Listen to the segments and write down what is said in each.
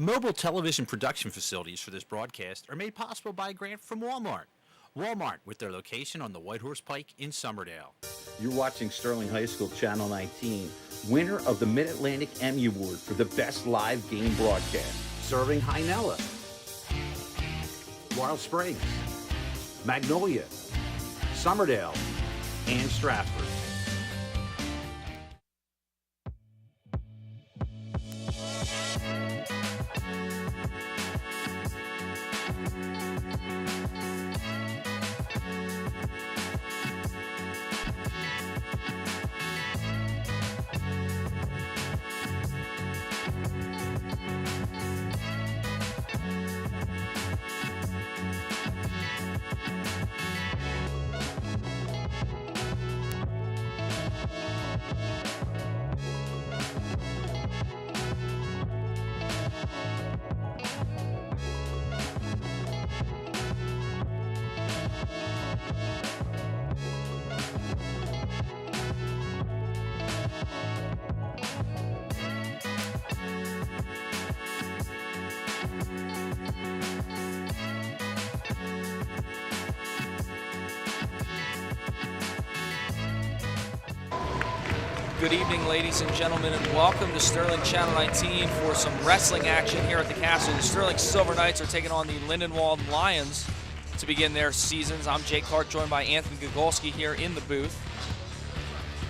Mobile television production facilities for this broadcast are made possible by a grant from Walmart. Walmart, with their location on the White Horse Pike in Somerdale. You're watching Sterling High School Channel 19, winner of the Mid-Atlantic Emmy Award for the Best Live Game Broadcast. Serving Hynella, Wild Springs, Magnolia, Somerdale, and Stratford. Good evening, ladies and gentlemen, and welcome to Sterling Channel 19 for some wrestling action here at the Castle. The Sterling Silver Knights are taking on the Lindenwold Lions to begin their seasons. I'm Jake Hart, joined by Anthony Gogolski here in the booth.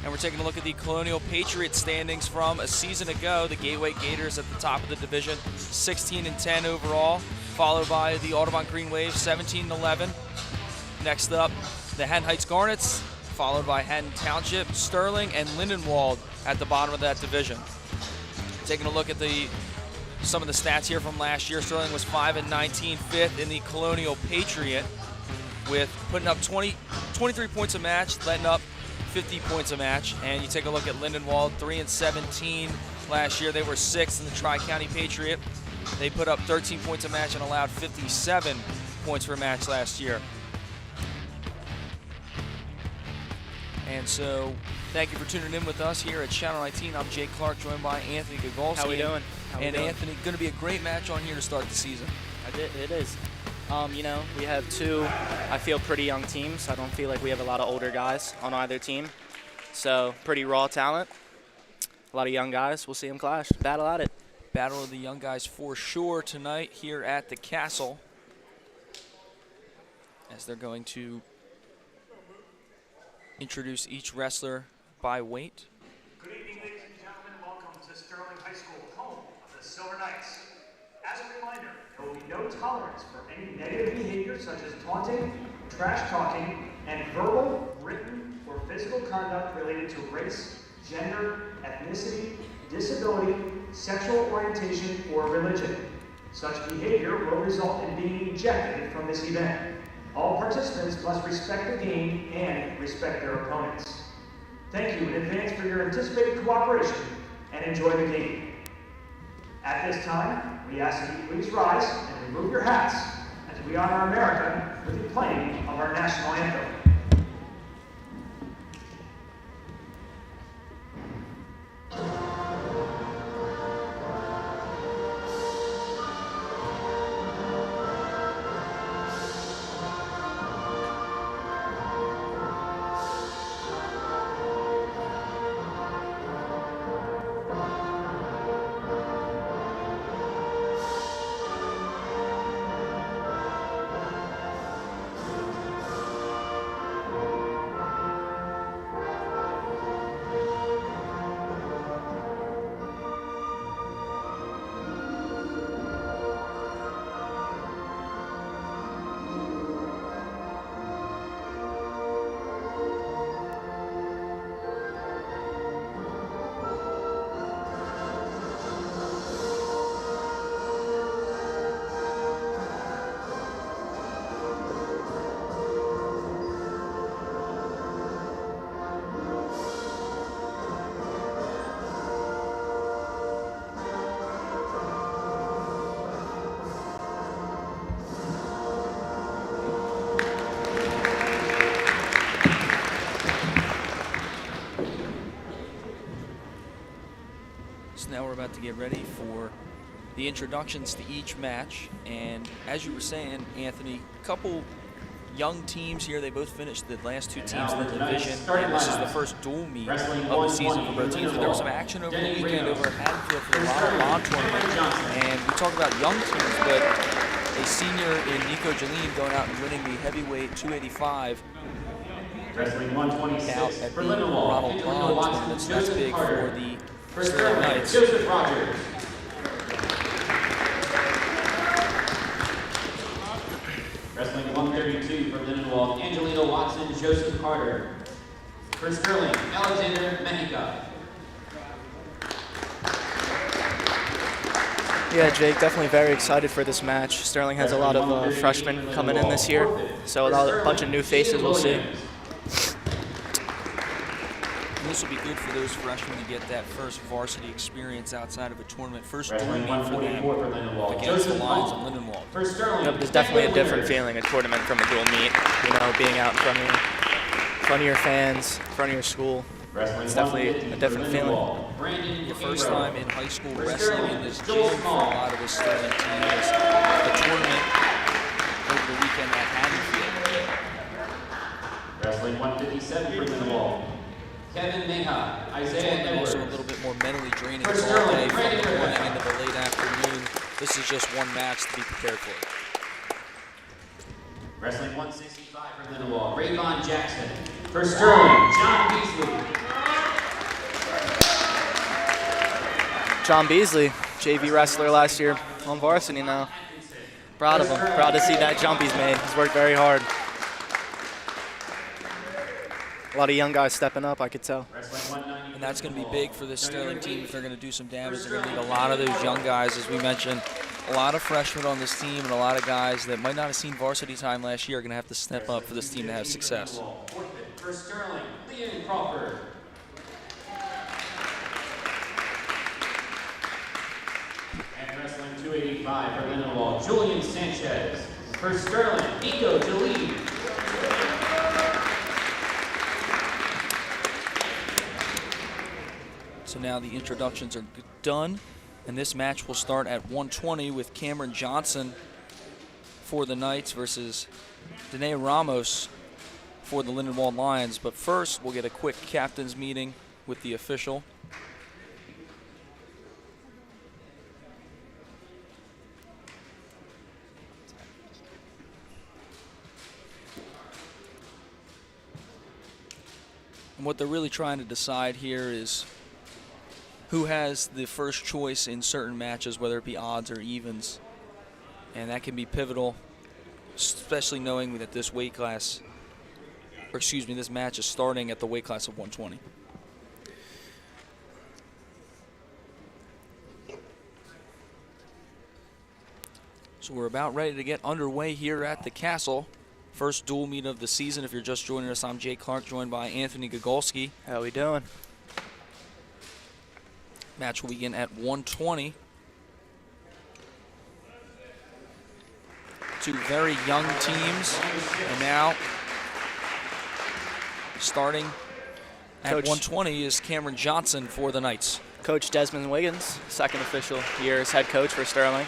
And we're taking a look at the Colonial Patriot standings from a season ago. The Gateway Gators at the top of the division, 16-10 overall, followed by the Audubon Green Wave, 17-11. Next up, the Haddon Heights Garnets, followed by Haddon Township, Sterling, and Lindenwold at the bottom of that division. Taking a look at some of the stats here from last year, Sterling was 5-19, fifth in the Colonial Patriot, with putting up 23 points a match, letting up 50 points a match. And you take a look at Lindenwold, 3-17 last year. They were sixth in the Tri-County Patriot. They put up 13 points a match and allowed 57 points per match last year. And so, thank you for tuning in with us here at Channel 19. I'm Jake Clark, joined by Anthony Gagolski. How we doing? Anthony, going to be a great match on here to start the season. It is. You know, we have two, I feel, pretty young teams. I don't feel like we have a lot of older guys on either team. So, pretty raw talent. A lot of young guys. We'll see them clash. Battle at it. Battle of the young guys for sure tonight here at the Castle, as they're going to introduce each wrestler by weight. Good evening, ladies and gentlemen. Welcome to Sterling High School, home of the Silver Knights. As a reminder, there will be no tolerance for any negative behavior such as taunting, trash talking, and verbal, written, or physical conduct related to race, gender, ethnicity, disability, sexual orientation, or religion. Such behavior will result in being ejected from this event. All participants must respect the game and respect their opponents. Thank you in advance for your anticipated cooperation and enjoy the game. At this time, we ask that you please rise and remove your hats as we honor America with the playing of our national anthem. Now we're about to get ready for the introductions to each match. And as you were saying, Anthony, a couple young teams here. They both finished the last two teams in the division. And this is the first dual meet of the season for both teams. But there was some action over the weekend over at Haddonfield for the Bond tournament. And we talk about young teams, but a senior in Jalene going out and winning the heavyweight 285 Wrestling 126 out at for the Lindenwold. Ronald Bond tournament. So that's big for the Sterling Knights. Joseph Rogers. Wrestling 132 for Lindenwold, Angelina Watson, Joseph Carter. For Sterling, Alexander Meika. Yeah, Jake, definitely very excited for this match. Sterling has a lot of freshmen coming in this year, so a bunch of new faces we'll see. This will be good for those freshmen to get that first varsity experience outside of a tournament. First dual Wrestling meet for them 144 for Lindenwold, against the Joseph Lions of Long. Lindenwold. For Sterling, You know, there's definitely a different feeling, a tournament from a dual meet. You know, being out in front of your fans, in front of your school. It's definitely a different feeling. Your first time in high school wrestling in this gym for a lot of the Sterling team is the tournament over the weekend at Haddonfield. Wrestling 157 for Lindenwold, Kevin Meika, Isaiah And Edwards. also a little bit more mentally draining For all Sterling, day from the Brandon morning Ray. into the late afternoon. This is just one match to be prepared for. Wrestling 165 for Lindenwold, Rayvon Jackson. For Sterling, John Beasley. John Beasley, JV wrestler last year on varsity now. Proud of him. Proud to see that jump he's made. He's worked very hard. A lot of young guys stepping up, I could tell. And that's going to be big for this Sterling team if they're going to do some damage. They're going to need a lot of those young guys, as we mentioned. A lot of freshmen on this team and a lot of guys that might not have seen varsity time last year are going to have to step up for this team to have success. For Sterling, Leon Crawford. And wrestling 285 for Lindenwold, Julian Sanchez. For Sterling, Nico Jalene. So now the introductions are done, and this match will start at 120 with Cameron Johnson for the Knights versus Dene Ramos for the Lindenwold Lions. But first, we'll get a quick captain's meeting with the official. And what they're really trying to decide here is who has the first choice in certain matches, whether it be odds or evens. And that can be pivotal, especially knowing that this weight class, or excuse me, this match is starting at the weight class of 120. So we're about ready to get underway here at the Castle. First dual meet of the season. If you're just joining us, I'm Jay Clark, joined by Anthony Gogolski. How we doing? Match will begin at 120. Two very young teams, and now starting at Coach. 120 is Cameron Johnson for the Knights. Coach Desmond Wiggins, second official year as head coach for Sterling.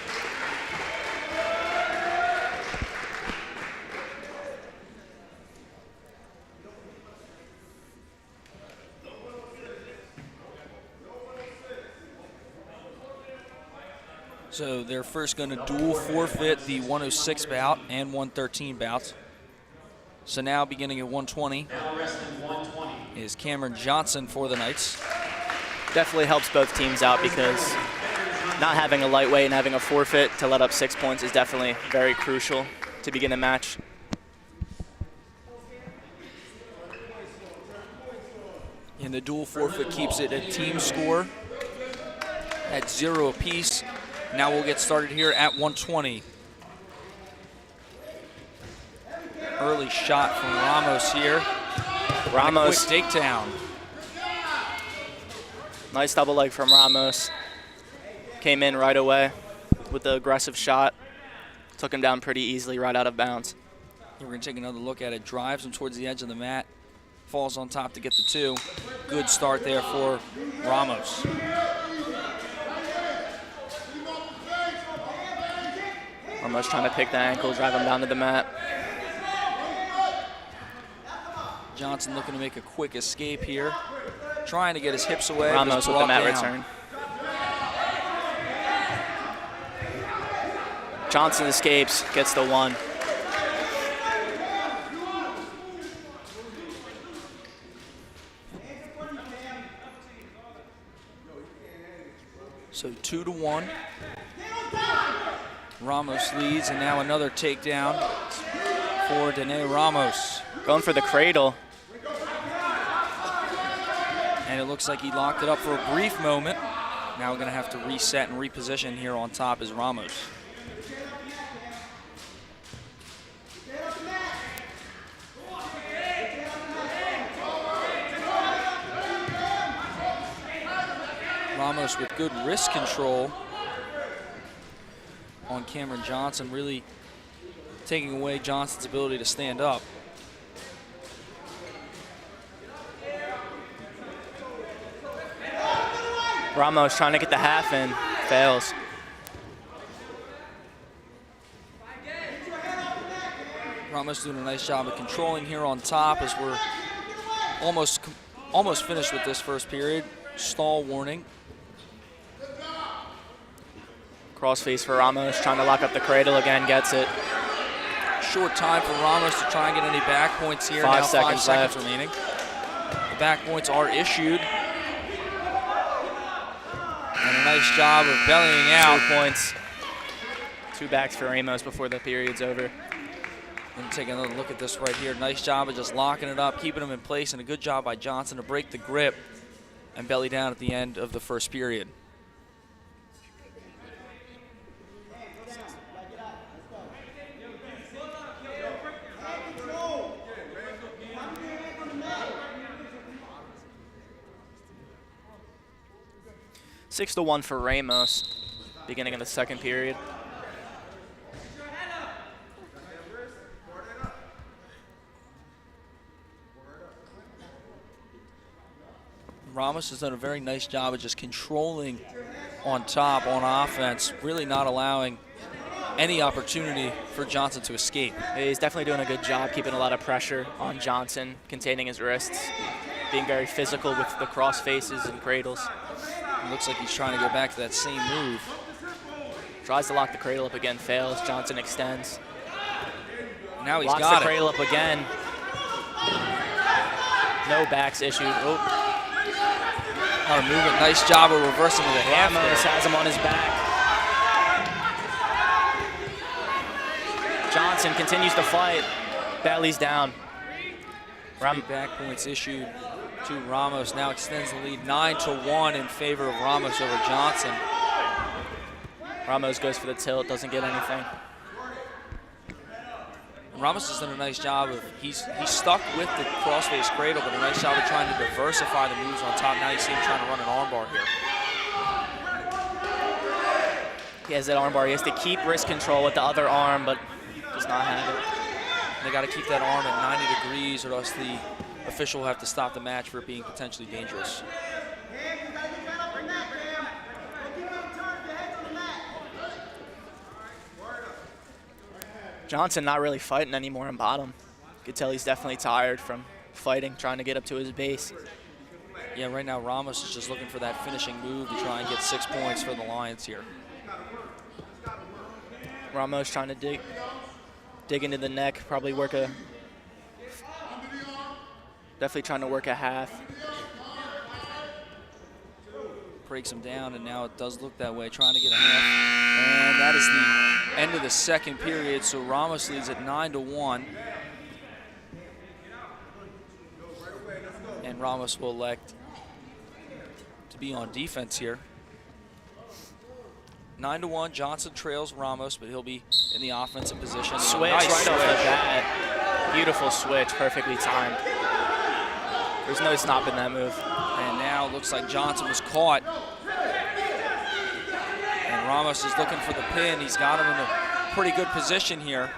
So they're first going to dual forfeit the 106 bout and 113 bouts. So now beginning at 120 is Cameron Johnson for the Knights. Definitely helps both teams out because not having a lightweight and having a forfeit to let up 6 points is definitely very crucial to begin a match. And the dual forfeit keeps it at team score at 0 apiece. Now we'll get started here at 120. Early shot from Ramos here. Ramos. Quick takedown. Nice double leg from Ramos. Came in right away with the aggressive shot. Took him down pretty easily right out of bounds. We're going to take another look at it. Drives him towards the edge of the mat. Falls on top to get the 2. Good start there for Ramos. Ramos trying to pick the ankle, drive him down to the mat. Johnson looking to make a quick escape here. Trying to get his hips away. Ramos with the mat return. Johnson escapes, gets the 1. So 2-1. Ramos leads, and now another takedown for Dene Ramos. Going for the cradle. And it looks like he locked it up for a brief moment. Now we're going to have to reset and reposition here on top is Ramos. Ramos with good wrist control on Cameron Johnson, really taking away Johnson's ability to stand up. Ramos trying to get the half in, fails. Ramos doing a nice job of controlling here on top as we're almost finished with this first period. Stall warning. Crossface for Ramos, trying to lock up the cradle again, gets it. Short time for Ramos to try and get any back points here. 5 now seconds 5 seconds left. remaining. The back points are issued. And a nice nice job of bellying out. 2 points. 2 backs for Ramos before the period's over. And taking another look at this right here. Nice job of just locking it up, keeping him in place, and a good job by Johnson to break the grip and belly down at the end of the first period. Six to 1 for Ramos, beginning of the second period. Ramos has done a very nice job of just controlling on top on offense, really not allowing any opportunity for Johnson to escape. He's definitely doing a good job keeping a lot of pressure on Johnson, containing his wrists, being very physical with the cross faces and cradles. It looks like he's trying to go back to that same move. Tries to lock the cradle up again, fails. Johnson extends. Now he's Locks got the cradle up again. No backs issued. Oh. How to move it. Nice job of reversing to the half. Ramos has him on his back. Johnson continues to fight. Belly's down. 3 back points issued to Ramos. Now extends the lead 9-1 in favor of Ramos over Johnson. Ramos goes for the tilt, doesn't get anything. Ramos has done a nice job of, he's stuck with the crossface cradle, but a nice job of trying to diversify the moves on top. Now you see him trying to run an armbar here. He has that armbar. He has to keep wrist control with the other arm, but does not have it. And they got to keep that arm at 90 degrees or else the official will have to stop the match for it being potentially dangerous. Johnson not really fighting anymore in bottom. You could tell he's definitely tired from fighting, trying to get up to his base. Yeah, right now Ramos is just looking for that finishing move to try and get 6 points for the Lions here. Ramos trying to dig into the neck, probably work a, definitely trying to work a half. Breaks him down, and now it does look that way, trying to get a half. And that is the end of the second period, so Ramos leads at 9-1. And Ramos will elect to be on defense here. 9-1, Johnson trails Ramos, but he'll be in the offensive position. Switch Nice right switch. off the bat. Beautiful switch, perfectly timed. There's no stopping that move. And now it looks like Johnson was caught. And Ramos is looking for the pin. He's got him in a pretty good position here.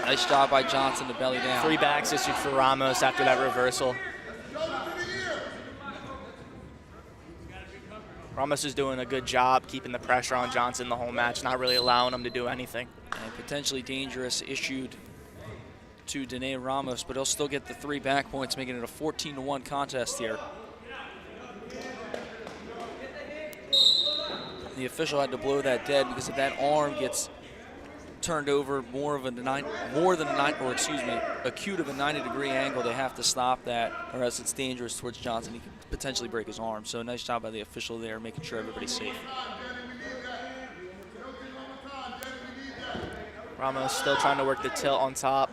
Nice job by Johnson to belly down. 3 backs issued for Ramos after that reversal. Ramos is doing a good job keeping the pressure on Johnson the whole match, not really allowing him to do anything. And potentially dangerous issued to Dene Ramos, but he'll still get the 3 back points, making it a 14-1 contest here. The official had to blow that dead because if that arm gets turned over acute of a 90-degree angle, they have to stop that, or else it's dangerous towards Johnson. He could potentially break his arm. So nice job by the official there, making sure everybody's safe. Ramos still trying to work the tilt on top.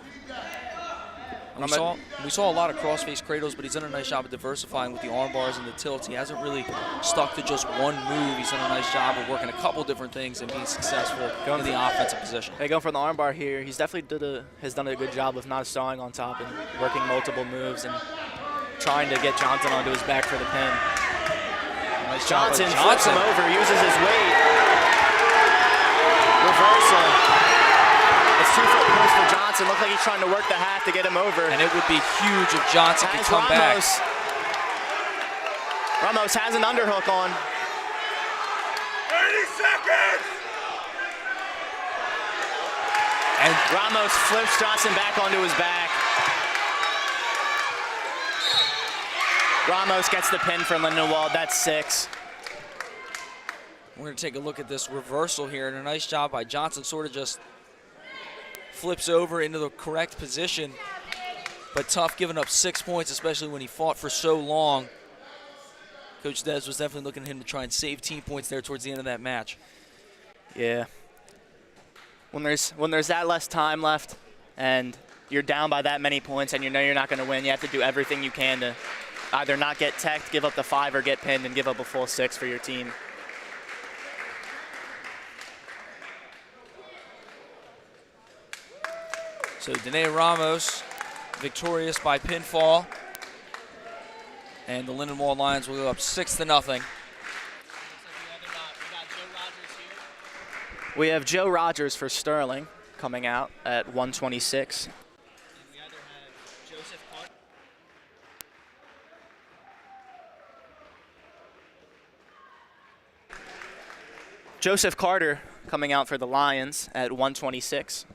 We saw a lot of crossface cradles, but he's done a nice job of diversifying with the arm bars and the tilts. He hasn't really stuck to just one move. He's done a nice job of working a couple different things and being successful in the offensive position. They go for the armbar here. He's definitely has done a good job of not stalling on top and working multiple moves and trying to get Johnson onto his back for the pin. Nice job Johnson by flips him over, uses his weight. Reversal. It's 2 foot push for Johnson. Looks like he's trying to work the half to get him over. And it would be huge if Johnson could come back. Ramos has an underhook on. 30 seconds! And Ramos flips Johnson back onto his back. Ramos gets the pin for Lindenwold. That's 6. We're going to take a look at this reversal here, and a nice job by Johnson, sort of just flips over into the correct position, but tough giving up 6 points, especially when he fought for so long. Coach Des was definitely looking at him to try and save team points there towards the end of that match. Yeah. When there's that less time left and you're down by that many points and you know you're not going to win, you have to do everything you can to either not get teched, give up the 5, or get pinned and give up a full 6 for your team. So Danae Ramos victorious by pinfall. And the Lindenwold Lions will go up 6-0. We have Joe Rogers for Sterling coming out at 126. And we either have Joseph Carter coming out for the Lions at 126.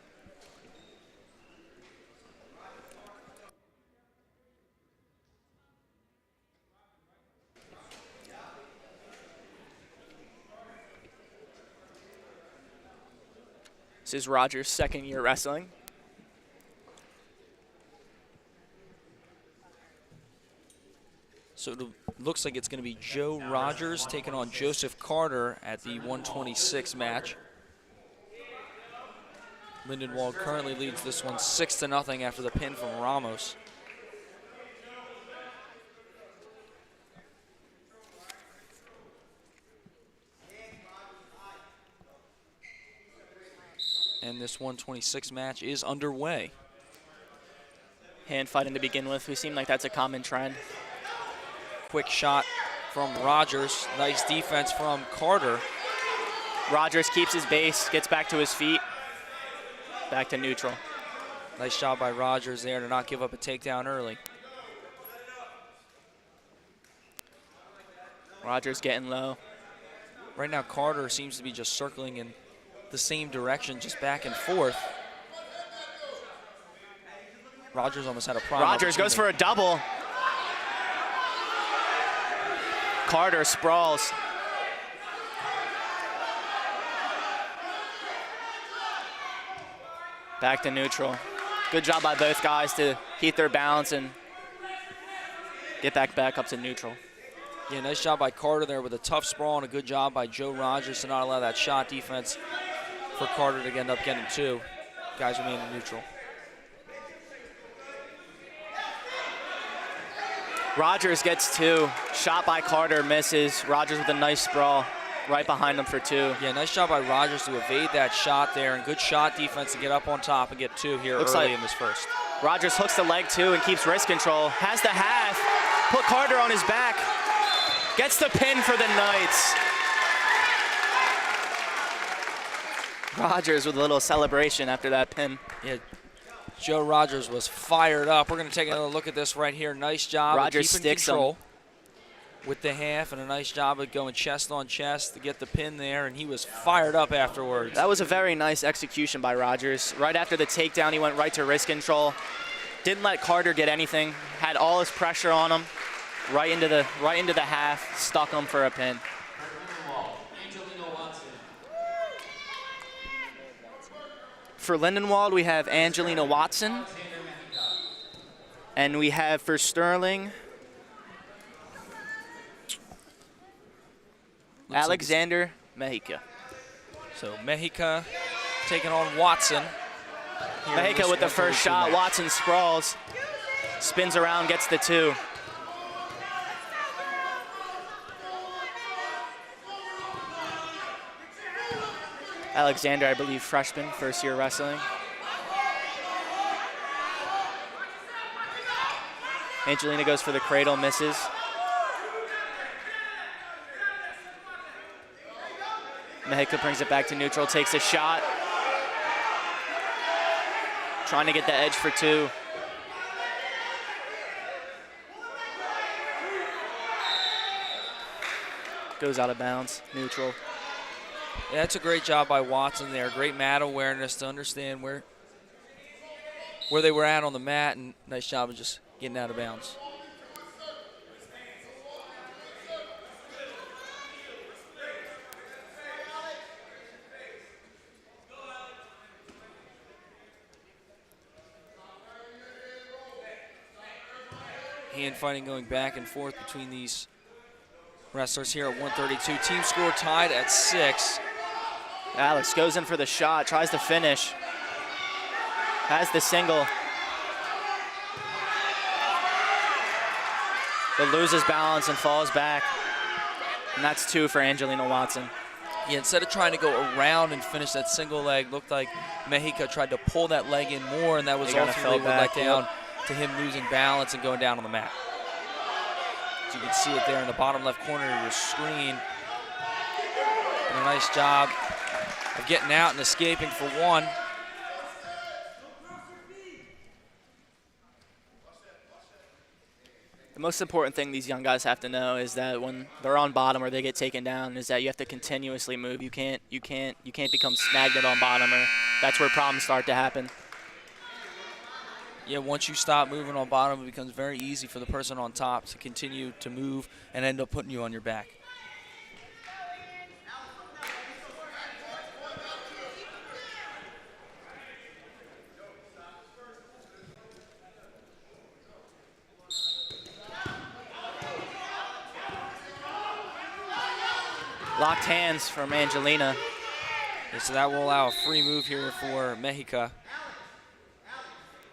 This is Rogers' second year wrestling. So it looks like it's going to be Joe Rogers taking on Joseph Carter at the 126 match. Lindenwold currently leads this one 6-0 after the pin from Ramos. And this 126 match is underway. Hand fighting to begin with. We seem like that's a common trend. Quick shot from Rogers. Nice defense from Carter. Rogers keeps his base, gets back to his feet. Back to neutral. Nice job by Rogers there to not give up a takedown early. Rogers getting low. Right now Carter seems to be just circling in the same direction, just back and forth. Rogers almost had a problem. Rogers goes for a double. Carter sprawls. Back to neutral. Good job by both guys to keep their balance and get back up to neutral. Yeah, nice job by Carter there with a tough sprawl, and a good job by Joe Rogers to not allow that shot defense for Carter to end up getting 2. Guys remain neutral. Rogers gets 2. Shot by Carter misses. Rogers with a nice sprawl right behind him for 2. Yeah, nice job by Rogers to evade that shot there, and good shot defense to get up on top and get 2 here early in this first. Rogers hooks the leg 2 and keeps wrist control. Has the half. Put Carter on his back. Gets the pin for the Knights. Rogers with a little celebration after that pin. Yeah, Joe Rogers was fired up. We're going to take another look at this right here. Nice job Rogers of keeping sticks control with the half, and a nice job of going chest on chest to get the pin there, and he was fired up afterwards. That was a very nice execution by Rogers. Right after the takedown, he went right to wrist control. Didn't let Carter get anything. Had all his pressure on him. Right into the half. Stuck him for a pin. For Lindenwold, we have Angelina Watson. And we have for Sterling, Alexander Meika. So Meika taking on Watson. Meika with the first shot. Watson sprawls. Spins around, gets the 2. Alexander, I believe, freshman, first year wrestling. Angelina goes for the cradle, misses. Meika brings it back to neutral, takes a shot. Trying to get the edge for 2. Goes out of bounds, neutral. Yeah, that's a great job by Watson there. Great mat awareness to understand where they were at on the mat, and nice job of just getting out of bounds. Hand fighting going back and forth between these Wrestlers here at 132. Team score tied at 6. Alex goes in for the shot, tries to finish. Has the single. But loses balance and falls back. And that's 2 for Angelina Watson. Yeah, instead of trying to go around and finish that single leg, looked like Meika tried to pull that leg in more, and that was ultimately what let down to him losing balance and going down on the mat. As you can see it there in the bottom left corner of your screen. And a nice job of getting out and escaping for 1. The most important thing these young guys have to know is that when they're on bottom or they get taken down is that you have to continuously move. You can't become stagnant on bottom, or that's where problems start to happen. Yeah, once you stop moving on bottom, it becomes very easy for the person on top to continue to move and end up putting you on your back. Locked hands from Angelina. Yeah, so that will allow a free move here for Meika.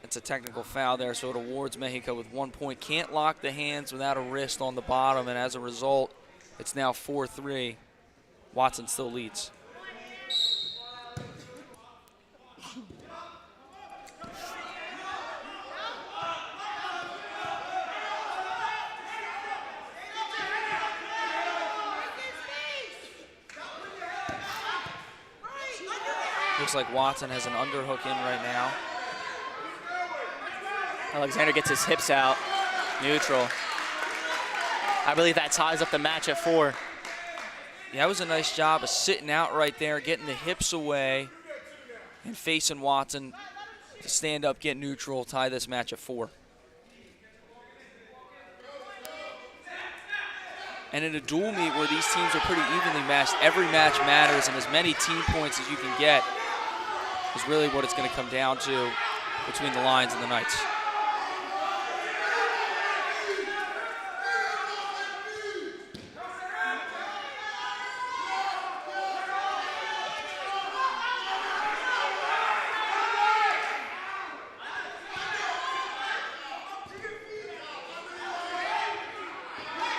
It's a technical foul there, so it awards Meika with 1 point. Can't lock the hands without a wrist on the bottom, and as a result, it's now 4-3. Watson still leads. Looks like Watson has an underhook in right now. Alexander gets his hips out, neutral. I believe that ties up the match at 4. Yeah, that was a nice job of sitting out right there, getting the hips away, and facing Watson to stand up, get neutral, tie this match at 4. And in a dual meet where these teams are pretty evenly matched, every match matters, and as many team points as you can get is really what it's going to come down to between the Lions and the Knights.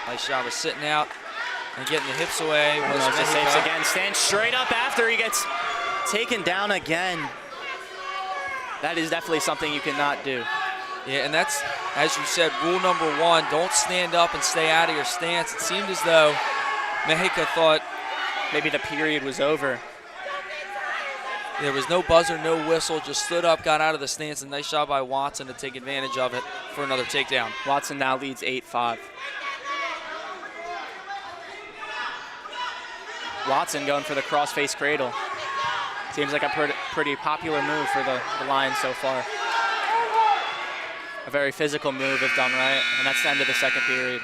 Nice job of sitting out and getting the hips away. Ramos saves again, stands straight up after he gets taken down again. That is definitely something you cannot do. Yeah, and that's, as you said, rule number 1, don't stand up and stay out of your stance. It seemed as though Meika thought maybe the period was over. There was no buzzer, no whistle, just stood up, got out of the stance, and nice job by Watson to take advantage of it for another takedown. Watson now leads 8-5. Watson going for the cross-face cradle. Seems like a pretty popular move for the Lions so far. A very physical move if done right, and that's the end of the second period.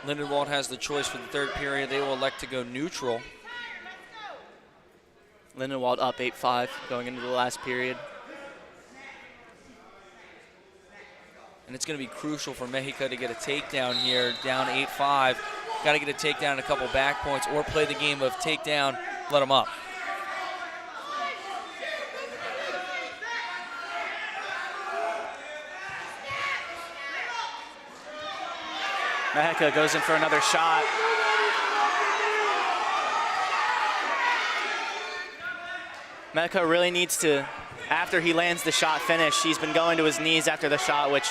Lindenwold has the choice for the third period. They will elect to go neutral. Lindenwold up 8-5 going into the last period. And it's going to be crucial for Meika to get a takedown here, down 8-5. Got to get a takedown and a couple back points, or play the game of takedown, let them up. Meika goes in for another shot. Meika really needs to, after he lands the shot, finish. He's been going to his knees after the shot, which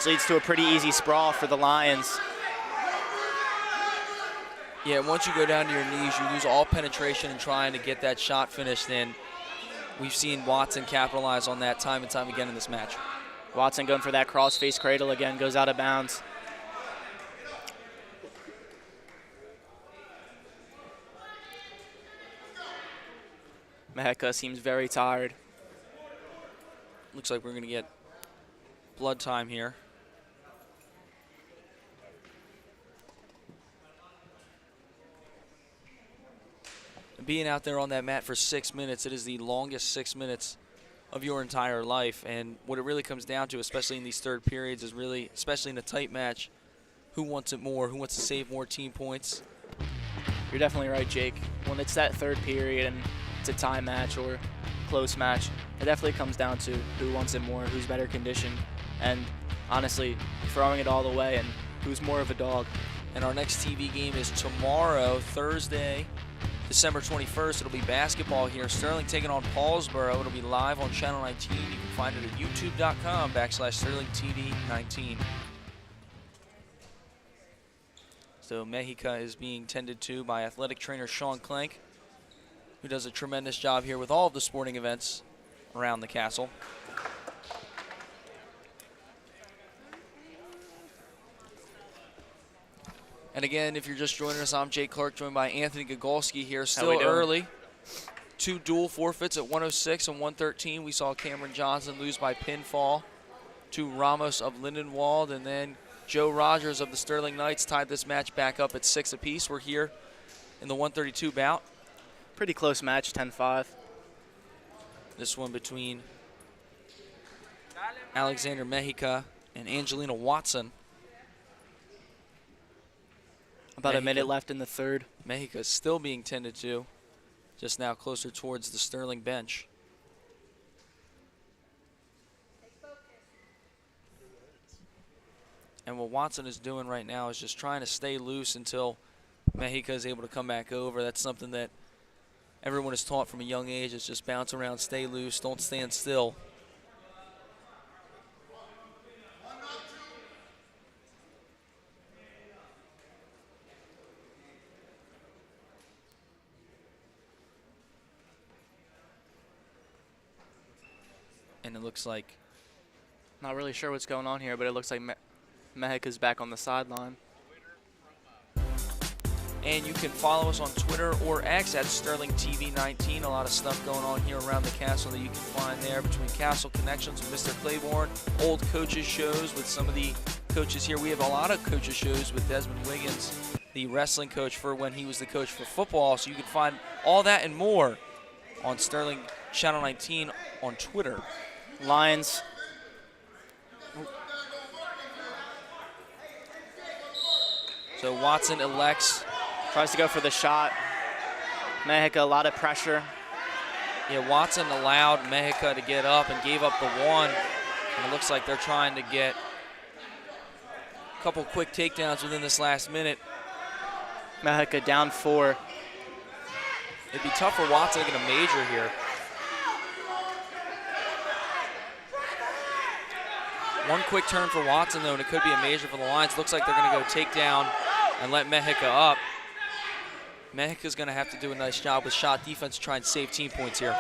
leads to a pretty easy sprawl for the Lions. Yeah, once you go down to your knees, you lose all penetration in trying to get that shot finished in. We've seen Watson capitalize on that time and time again in this match. Watson going for that cross-face cradle again, goes out of bounds. Meika seems very tired. Looks like we're going to get blood time here. being out there on that mat for 6 minutes, it is the longest 6 minutes of your entire life. And what it really comes down to, especially in these third periods, is really, especially in a tight match, who wants it more, who wants to save more team points. You're definitely right, Jake. When it's that third period and it's a tie match or close match, it definitely comes down to who wants it more, who's better conditioned, and honestly, throwing it all the way and who's more of a dog. And our next TV game is tomorrow, Thursday, December 21st. It'll be basketball here. Sterling taking on Paulsboro. It'll be live on Channel 19. You can find it at youtube.com/SterlingTV19. So Meika is being tended to by athletic trainer Sean Clank, who does a tremendous job here with all of the sporting events around the castle. And again, if you're just joining us, I'm Jake Clark, joined by Anthony Gogolski here. Still early. 2 dual forfeits at 106 and 113. We saw Cameron Johnson lose by pinfall to Ramos of Lindenwold, and then Joe Rogers of the Sterling Knights tied this match back up at 6 apiece. We're here in the 132 bout. Pretty close match, 10-5. This one between Alexander Meika and Angelina Watson. About a minute left in the third. Meika is still being tended to, just now closer towards the Sterling bench. And what Watson is doing right now is just trying to stay loose until Meika is able to come back over. That's something that everyone is taught from a young age, is just bounce around, stay loose, don't stand still. And it looks like, not really sure what's going on here, but it looks like Meika's back on the sideline. And you can follow us on Twitter or X at SterlingTV19. A lot of stuff going on here around the castle that you can find there, between Castle Connections with Mr. Claiborne, old coaches shows with some of the coaches here. We have a lot of coaches shows with Desmond Wiggins, the wrestling coach for when he was the coach for football. So you can find all that and more on Sterling Channel 19 on Twitter. Lions. So Watson elects. Tries to go for the shot. Meika, a lot of pressure. Yeah, Watson allowed Meika to get up and gave up the one. And it looks like they're trying to get a couple quick takedowns within this last minute. Meika down 4. It'd be tough for Watson to get a major here. One quick turn for Watson, though, and it could be a major for the Lions. Looks like they're going to go takedown and let Meika up. Meika's going to have to do a nice job with shot defense to try and save team points here.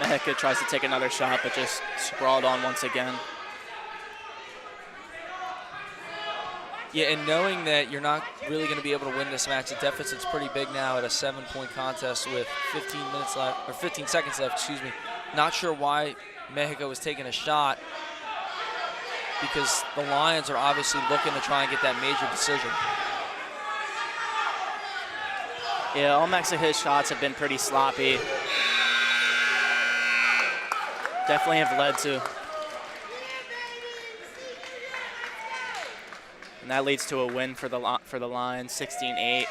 Meika tries to take another shot, but just sprawled on once again. Yeah, and knowing that you're not really going to be able to win this match, the deficit's pretty big now at a 7-point contest with 15 minutes left, or 15 seconds left, excuse me. Not sure why Meika was taking a shot, because the Lions are obviously looking to try and get that major decision. Yeah, all Mexico's shots have been pretty sloppy. Definitely have led to. And that leads to a win for the Lions, 16-8.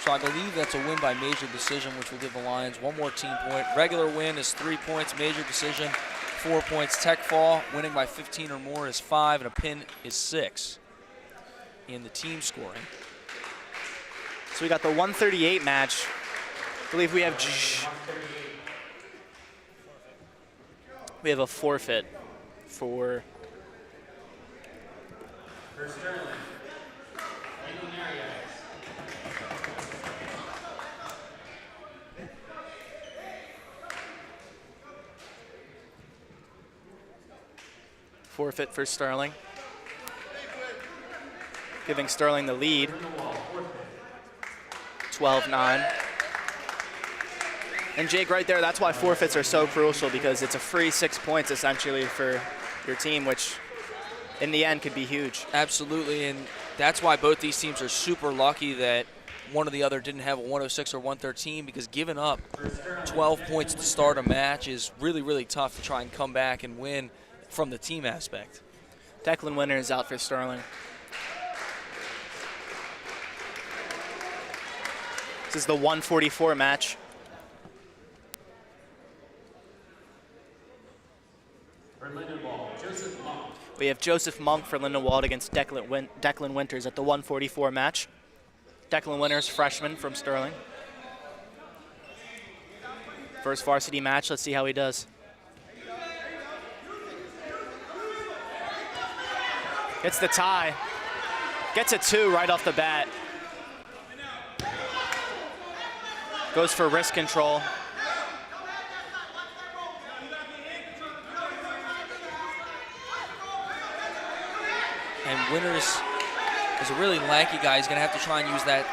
So I believe that's a win by major decision, which will give the Lions one more team point. Regular win is 3 points, major decision 4 points. Tech fall, winning by 15 or more is 5, and a pin is 6 in the team scoring. So we got the 138 match. I believe we have a forfeit for Sterling. forfeit for Sterling, giving Sterling the lead, 12-9. And Jake, right there, that's why forfeits are so crucial, because it's a free 6 points essentially for your team, which in the end could be huge. Absolutely, and that's why both these teams are super lucky that one or the other didn't have a 106 or 113, because giving up 12 points to start a match is really, really tough to try and come back and win from the team aspect. Declan Winter is out for Sterling. This is the 144 match. For Lindenwold, Joseph Monk. We have Joseph Monk for Lindenwold against Declan Winters at the 144 match. Declan Winters, freshman from Sterling. First varsity match, let's see how he does. Gets the tie. Gets a 2 right off the bat. Goes for wrist control. And Winters is a really lanky guy. He's going to have to try and use that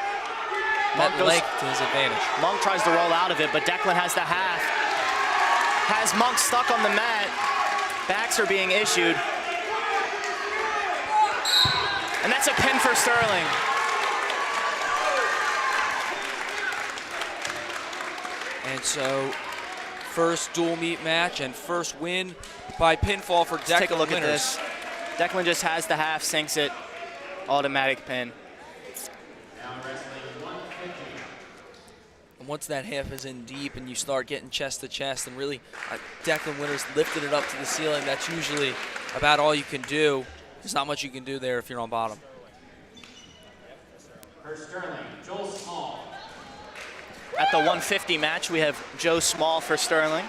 length to his advantage. Monk tries to roll out of it, but Declan has the half. Has Monk stuck on the mat. Backs are being issued. And that's a pin for Sterling. And so, first dual meet match and first win by pinfall for Declan. Let's take a look Winters. at this. Declan just has the half, sinks it, automatic pin. Now wrestling 150. And once that half is in deep and you start getting chest to chest and really Declan Winters lifted it up to the ceiling, that's usually about all you can do. There's not much you can do there if you're on bottom. For Sterling, Joel Small. At the 150 match, we have Joe Small for Sterling.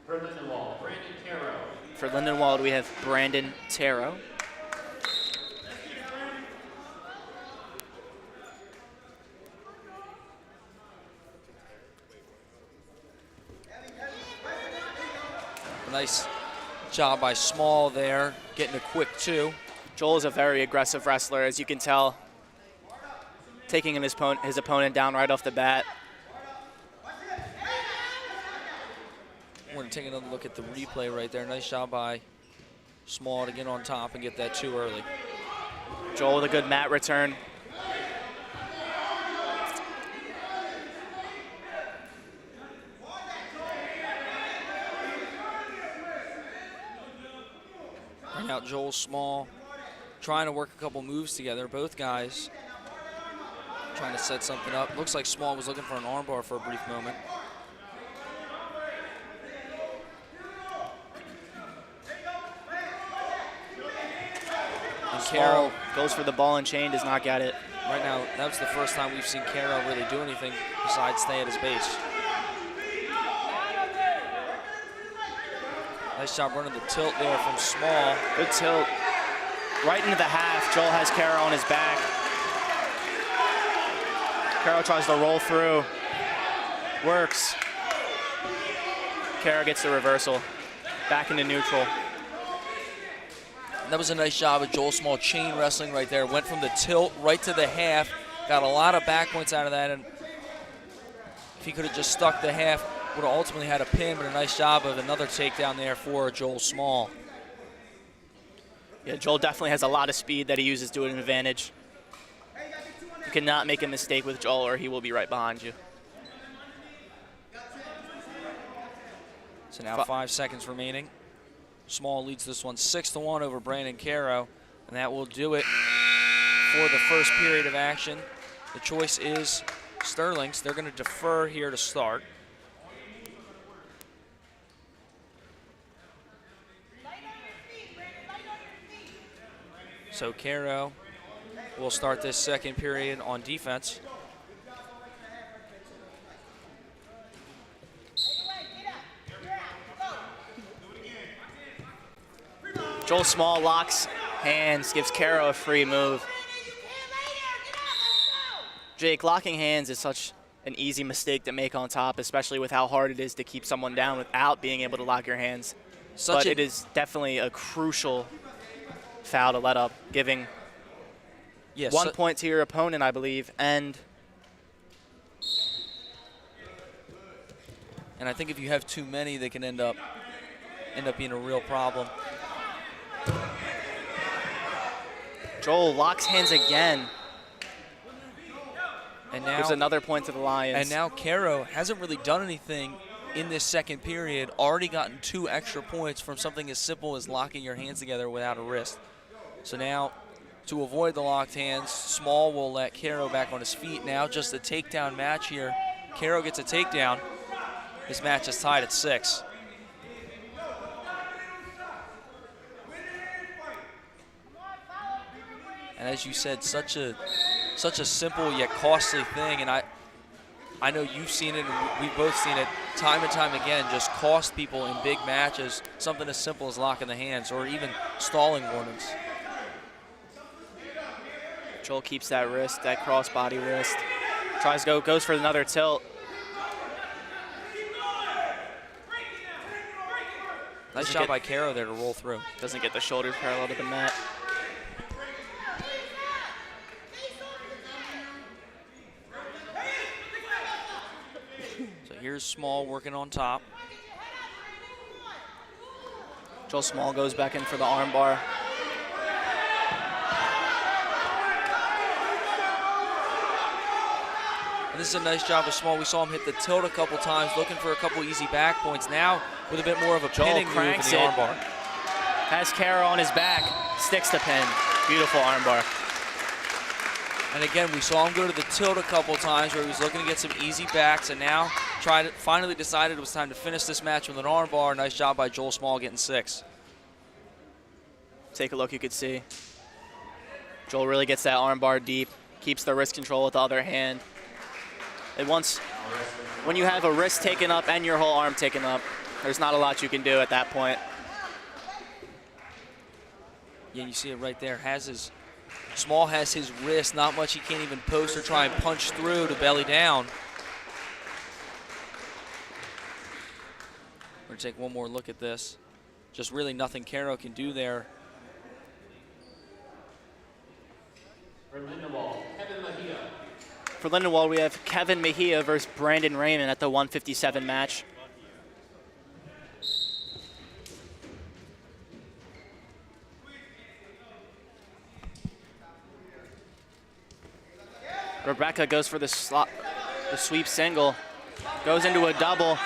For Lindenwold, Brandon Tero. For Lindenwold, we have Brandon Tero. Nice job by Small there, getting a quick 2. Joel is a very aggressive wrestler, as you can tell. Taking his opponent down right off the bat. We're going to take another look at the replay right there. Nice job by Small to get on top and get that 2 early. Joel with a good mat return. Bring out Joel Small, trying to work a couple moves together. Both guys trying to set something up. Looks like Small was looking for an armbar for a brief moment. And Tero goes for the ball and chain, does not get it. Right now, that was the first time we've seen Tero really do anything besides stay at his base. Nice job running the tilt there from Small. Good tilt. Right into the half. Joel has Tero on his back. Tero tries to roll through. Works. Tero gets the reversal. Back into neutral. That was a nice job of Joel Small chain wrestling right there. Went from the tilt right to the half. Got a lot of back points out of that. And if he could have just stuck the half, would have ultimately had a pin, but a nice job of another takedown there for Joel Small. Yeah, Joel definitely has a lot of speed that he uses to an advantage. You cannot make a mistake with Joel or he will be right behind you. So now 5 seconds remaining. Small leads this one 6-1 over Brandon Tero, and that will do it for the first period of action. The choice is Sterling's. They're going to defer here to start. So Tero will start this second period on defense. Joel Small locks hands, gives Tero a free move. Jake, locking hands is such an easy mistake to make on top, especially with how hard it is to keep someone down without being able to lock your hands. But it is definitely a crucial foul to let up, giving 1 point to your opponent, I believe, and I think if you have too many, they can end up being a real problem. Joel locks hands again. And now gives another point to the Lions. And now Tero hasn't really done anything in this second period, already gotten 2 extra points from something as simple as locking your hands together without a wrist. So now, to avoid the locked hands, Small will let Tero back on his feet. Now just a takedown match here. Tero gets a takedown. This match is tied at 6. And as you said, such a simple yet costly thing, and I know you've seen it, and we've both seen it time and time again, just cost people in big matches, something as simple as locking the hands or even stalling warnings. Joel keeps that wrist, that crossbody wrist. Goes for another tilt. Nice job by Tero there to roll through. Doesn't get the shoulders parallel to the mat. Here's Small working on top. Joel Small goes back in for the arm bar. And this is a nice job of Small. We saw him hit the tilt a couple times, looking for a couple easy back points. Now with a bit more of a pinning move in the arm bar. Has Tero on his back, sticks the pin. Beautiful arm bar. And again, we saw him go to the tilt a couple times where he was looking to get some easy backs, and now finally decided it was time to finish this match with an arm bar. Nice job by Joel Small getting 6. Take a look, you could see. Joel really gets that arm bar deep, keeps the wrist control with the other hand. When you have a wrist taken up and your whole arm taken up, there's not a lot you can do at that point. Yeah, you see it right there. Small has his wrist, not much he can't even post or try and punch through to belly down. We're going to take one more look at this. Just really nothing Tero can do there. For Lindenwold, Kevin Mahia. For Lindenwold, we have Kevin Mahia versus Brandon Raymond at the 157 match. Rebecca goes for the sweep single, goes into a double.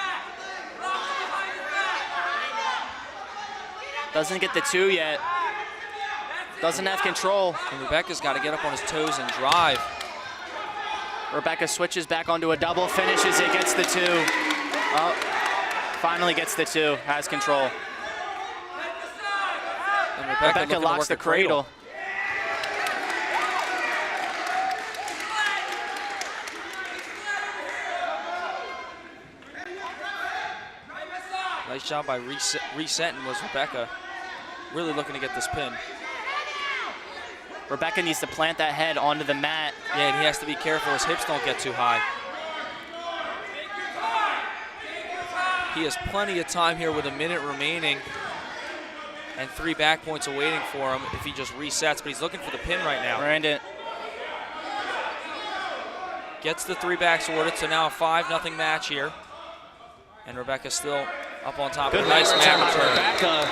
Doesn't get the 2 yet. Doesn't have control. And Rebecca's got to get up on his toes and drive. Rebecca switches back onto a double, finishes it, gets the 2. Oh, finally gets the 2, has control. And Rebecca locks the cradle. Nice job by resetting was Rebecca. Really looking to get this pin. Rebecca needs to plant that head onto the mat. Yeah, and he has to be careful his hips don't get too high. He has plenty of time here with a minute remaining and 3 back points awaiting for him if he just resets, but he's looking for the pin right now. Brandon gets the 3 backs awarded, so now a 5-0 match here. And Rebecca's still up on top. Good nice mat return. Rebecca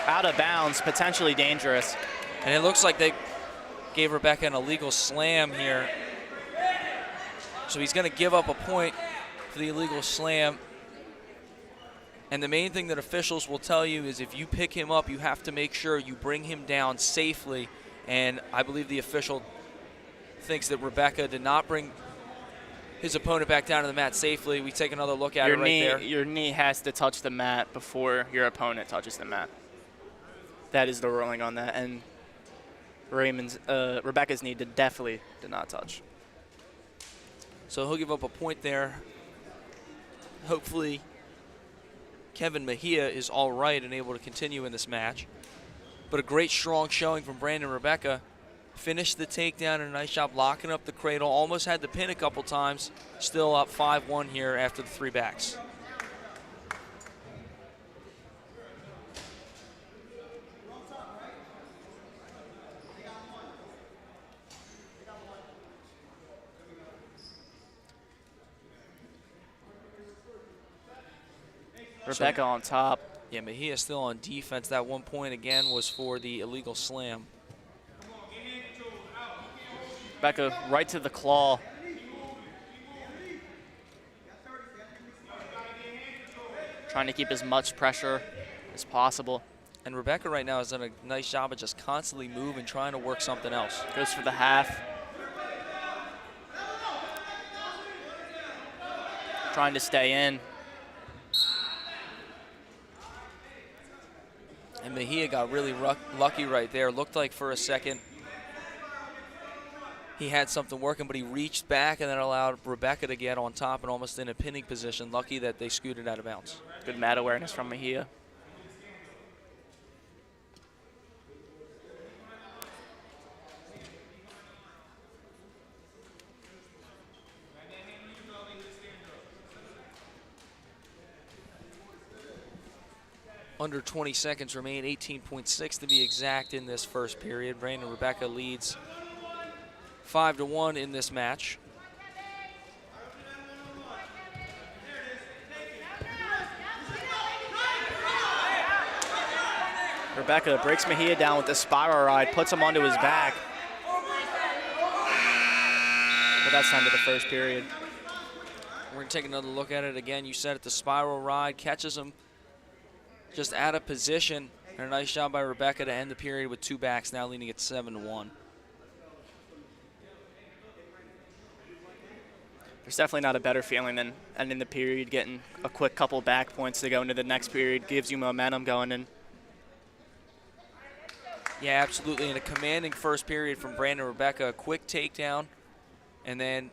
out of bounds, potentially dangerous. And it looks like they gave Rebecca an illegal slam here. So he's going to give up a point for the illegal slam. And the main thing that officials will tell you is if you pick him up, you have to make sure you bring him down safely. And I believe the official thinks that Rebecca did not bring his opponent back down to the mat safely. We take another look at it right there. Your knee has to touch the mat before your opponent touches the mat. That is the ruling on that. And Rebecca's knee definitely did not touch. So he'll give up a point there. Hopefully Kevin Mahia is all right and able to continue in this match. But a great strong showing from Brandon Rebecca. finished the takedown and a nice job locking up the cradle. Almost had the pin a couple times. Still up 5-1 here after the 3 backs. Rebecca on top. Yeah, Mahia still on defense. That 1 point again was for the illegal slam. Rebecca right to the claw. Trying to keep as much pressure as possible. And Rebecca right now has done a nice job of just constantly moving, trying to work something else. Goes for the half. Trying to stay in. And Mahia got really lucky right there. Looked like for a second he had something working, but he reached back and then allowed Rebecca to get on top and almost in a pinning position. Lucky that they scooted out of bounds. Good mat awareness from Mahia. Under 20 seconds remain, 18.6 to be exact in this first period. Brandon Rebecca leads 5-1 in this match. Rebecca breaks Mahia down with the spiral ride, puts him onto his back. But that's the end of the first period. We're going to take another look at it again. You said it, the spiral ride catches him just out of position. And a nice job by Rebecca to end the period with 2 backs, now leading at 7-1. There's definitely not a better feeling than ending the period, getting a quick couple back points to go into the next period. Gives you momentum going in. Yeah, absolutely. And a commanding first period from Brandon Rebecca. A quick takedown and then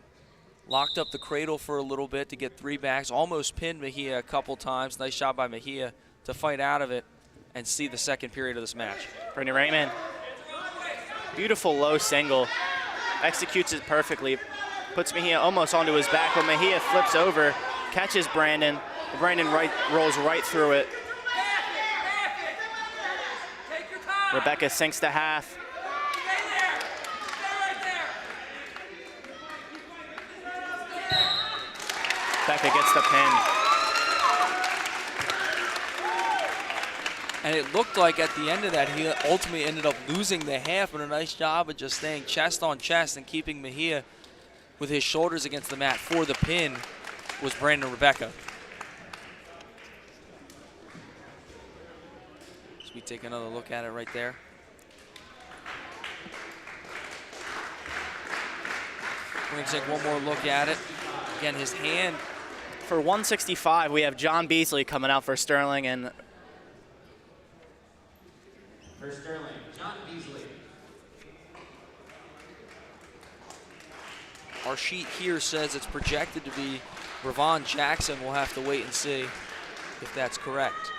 locked up the cradle for a little bit to get 3 backs. Almost pinned Mahia a couple times. Nice job by Mahia to fight out of it and see the second period of this match. Brittany Raymond, beautiful low single. Executes it perfectly. Puts Mahia almost onto his back, but Mahia flips over, catches Brandon. Brandon rolls right through it. Rebecca sinks to half. Rebecca gets the pin. And it looked like at the end of that, he ultimately ended up losing the half, but a nice job of just staying chest on chest and keeping Mahia with his shoulders against the mat for the pin was Brandon Rebecca. So we take another look at it right there. We're going to take one more look at it. Again, his hand. For 165, we have John Beasley coming out for Sterling, and For Sterling, John Beasley. Our sheet here says it's projected to be Ravon Jackson. We'll have to wait and see if that's correct.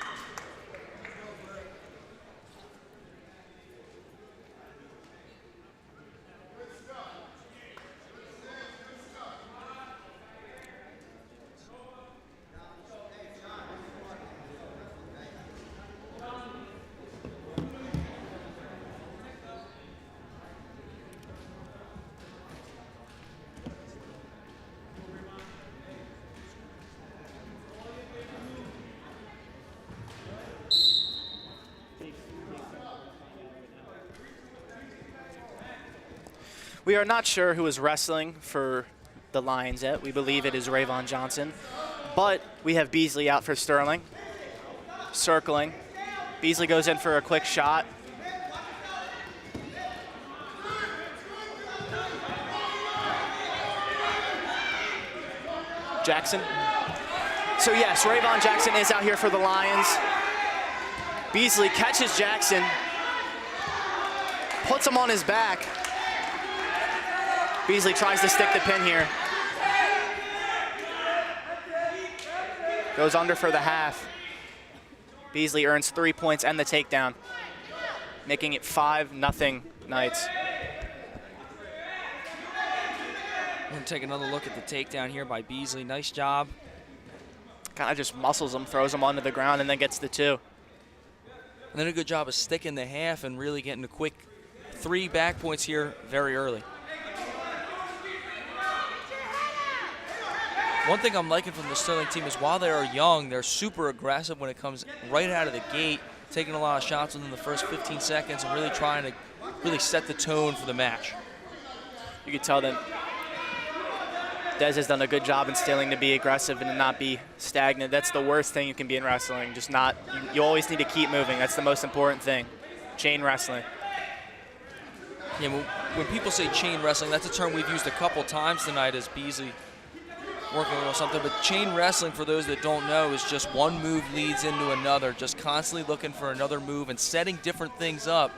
we are not sure who is wrestling for the Lions yet. We believe it is Rayvon Johnson, but we have Beasley out for Sterling. Circling. Beasley goes in for a quick shot. Jackson. So yes, Rayvon Jackson is out here for the Lions. Beasley catches Jackson, puts him on his back. Beasley tries to stick the pin here. Goes under for the half. Beasley earns 3 points and the takedown, making it 5-0 Knights. We're going to take another look at the takedown here by Beasley. Nice job. Kind of just muscles him, throws him onto the ground, and then gets the 2. And then a good job of sticking the half and really getting a quick 3 back points here very early. One thing I'm liking from the Sterling team is while they are young, they're super aggressive when it comes right out of the gate, taking a lot of shots within the first 15 seconds and really trying to really set the tone for the match. You can tell that Dez has done a good job instilling to be aggressive and to not be stagnant. That's the worst thing you can be in wrestling. Just not, you always need to keep moving. That's the most important thing. Chain wrestling. Yeah, when people say chain wrestling, that's a term we've used a couple times tonight as Beasley working on something. But chain wrestling, for those that don't know, is just one move leads into another, just constantly looking for another move and setting different things up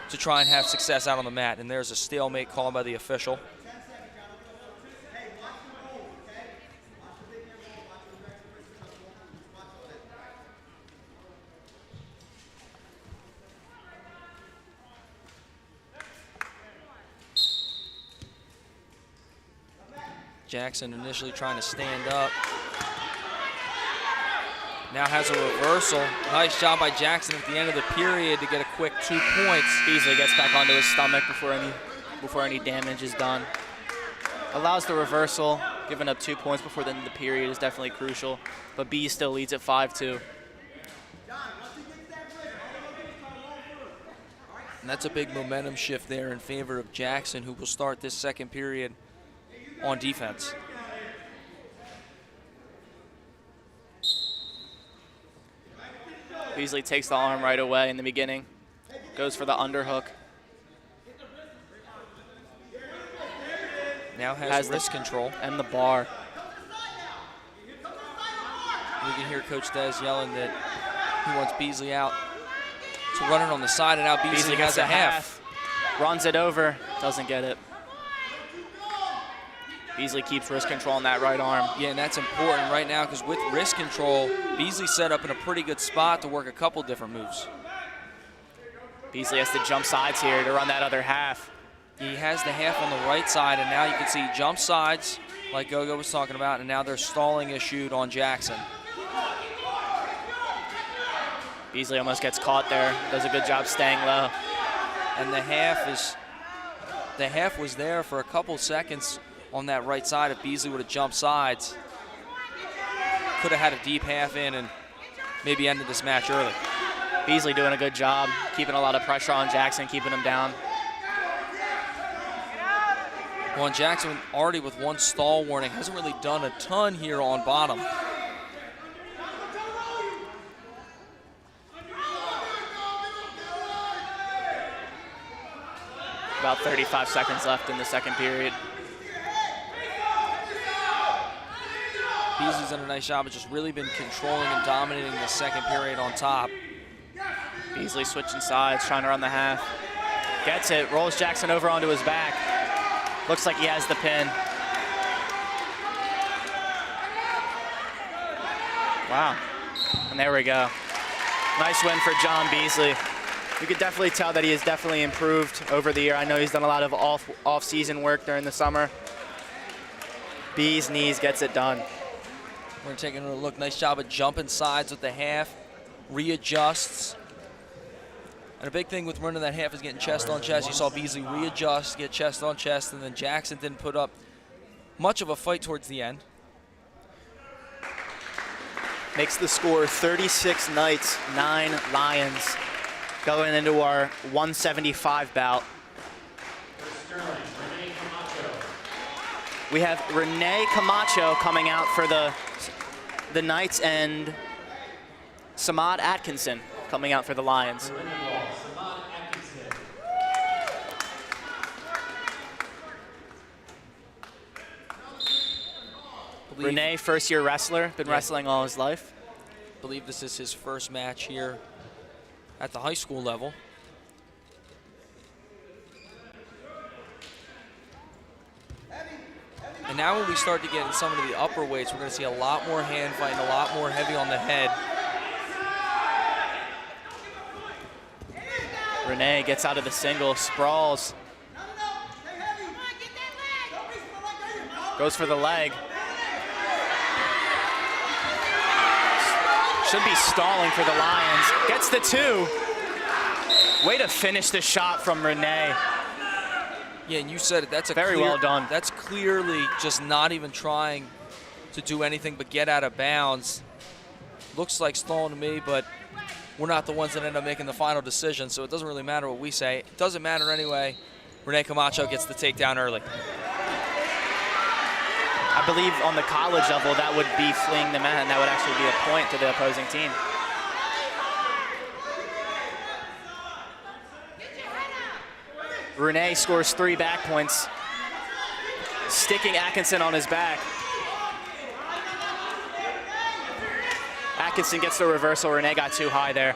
to try and have success out on the mat. And there's a stalemate called by the official. Jackson initially trying to stand up. Now has a reversal. Nice job by Jackson at the end of the period to get a quick 2 points. Beasley gets back onto his stomach before any damage is done. Allows the reversal. Giving up 2 points before the end of the period is definitely crucial. But B still leads at 5-2. And that's a big momentum shift there in favor of Jackson, who will start this second period on defense. Beasley takes the arm right away in the beginning. Goes for the underhook. Now has wrist control. And the bar. We can hear Coach Dez yelling that he wants Beasley out. So running on the side, and now Beasley has a half. Runs it over, doesn't get it. Beasley keeps wrist control on that right arm. Yeah, and that's important right now because with wrist control, Beasley set up in a pretty good spot to work a couple different moves. Beasley has to jump sides here to run that other half. He has the half on the right side, and now you can see jump sides like Gogo was talking about, and now they're stalling issued on Jackson. Beasley almost gets caught there. Does a good job staying low. And the half was there for a couple seconds on that right side. If Beasley would have jumped sides, could have had a deep half in and maybe ended this match early. Beasley doing a good job, keeping a lot of pressure on Jackson, keeping him down. Well, and Jackson already with one stall warning, hasn't really done a ton here on bottom. About 35 seconds left in the second period. Beasley's done a nice job of just really been controlling and dominating the second period on top. Beasley switching sides, trying to run the half. Gets it, rolls Jackson over onto his back. Looks like he has the pin. Wow, and there we go. Nice win for John Beasley. You could definitely tell that he has definitely improved over the year. I know he's done a lot of off-season work during the summer. Bees knees gets it done. We're taking a look. Nice job of jumping sides with the half. Readjusts. And a big thing with running that half is getting chest on chest. You saw Beasley readjust, get chest on chest, and then Jackson didn't put up much of a fight towards the end. Makes the score 36 Knights, 9 Lions. Going into our 175 bout. We have Renee Camacho coming out for the Knights and Samad Atkinson coming out for the Lions. Renee, first-year wrestler, been wrestling all his life. I believe this is his first match here at the high school level. And now when we start to get in some of the upper weights, we're going to see a lot more hand fighting, a lot more heavy on the head. Renee gets out of the single, sprawls. Goes for the leg. Should be stalling for the Lions. Gets the 2. Way to finish the shot from Renee. Yeah, and you said it. That's a Very well done. That's clearly just not even trying to do anything but get out of bounds. Looks like stalling to me, but we're not the ones that end up making the final decision, so it doesn't really matter what we say. It doesn't matter anyway. Renee Camacho gets the takedown early. I believe on the college level, that would be fleeing the mat, and that would actually be a point to the opposing team. Renee scores 3 back points, sticking Atkinson on his back. Atkinson gets the reversal. Renee got too high there.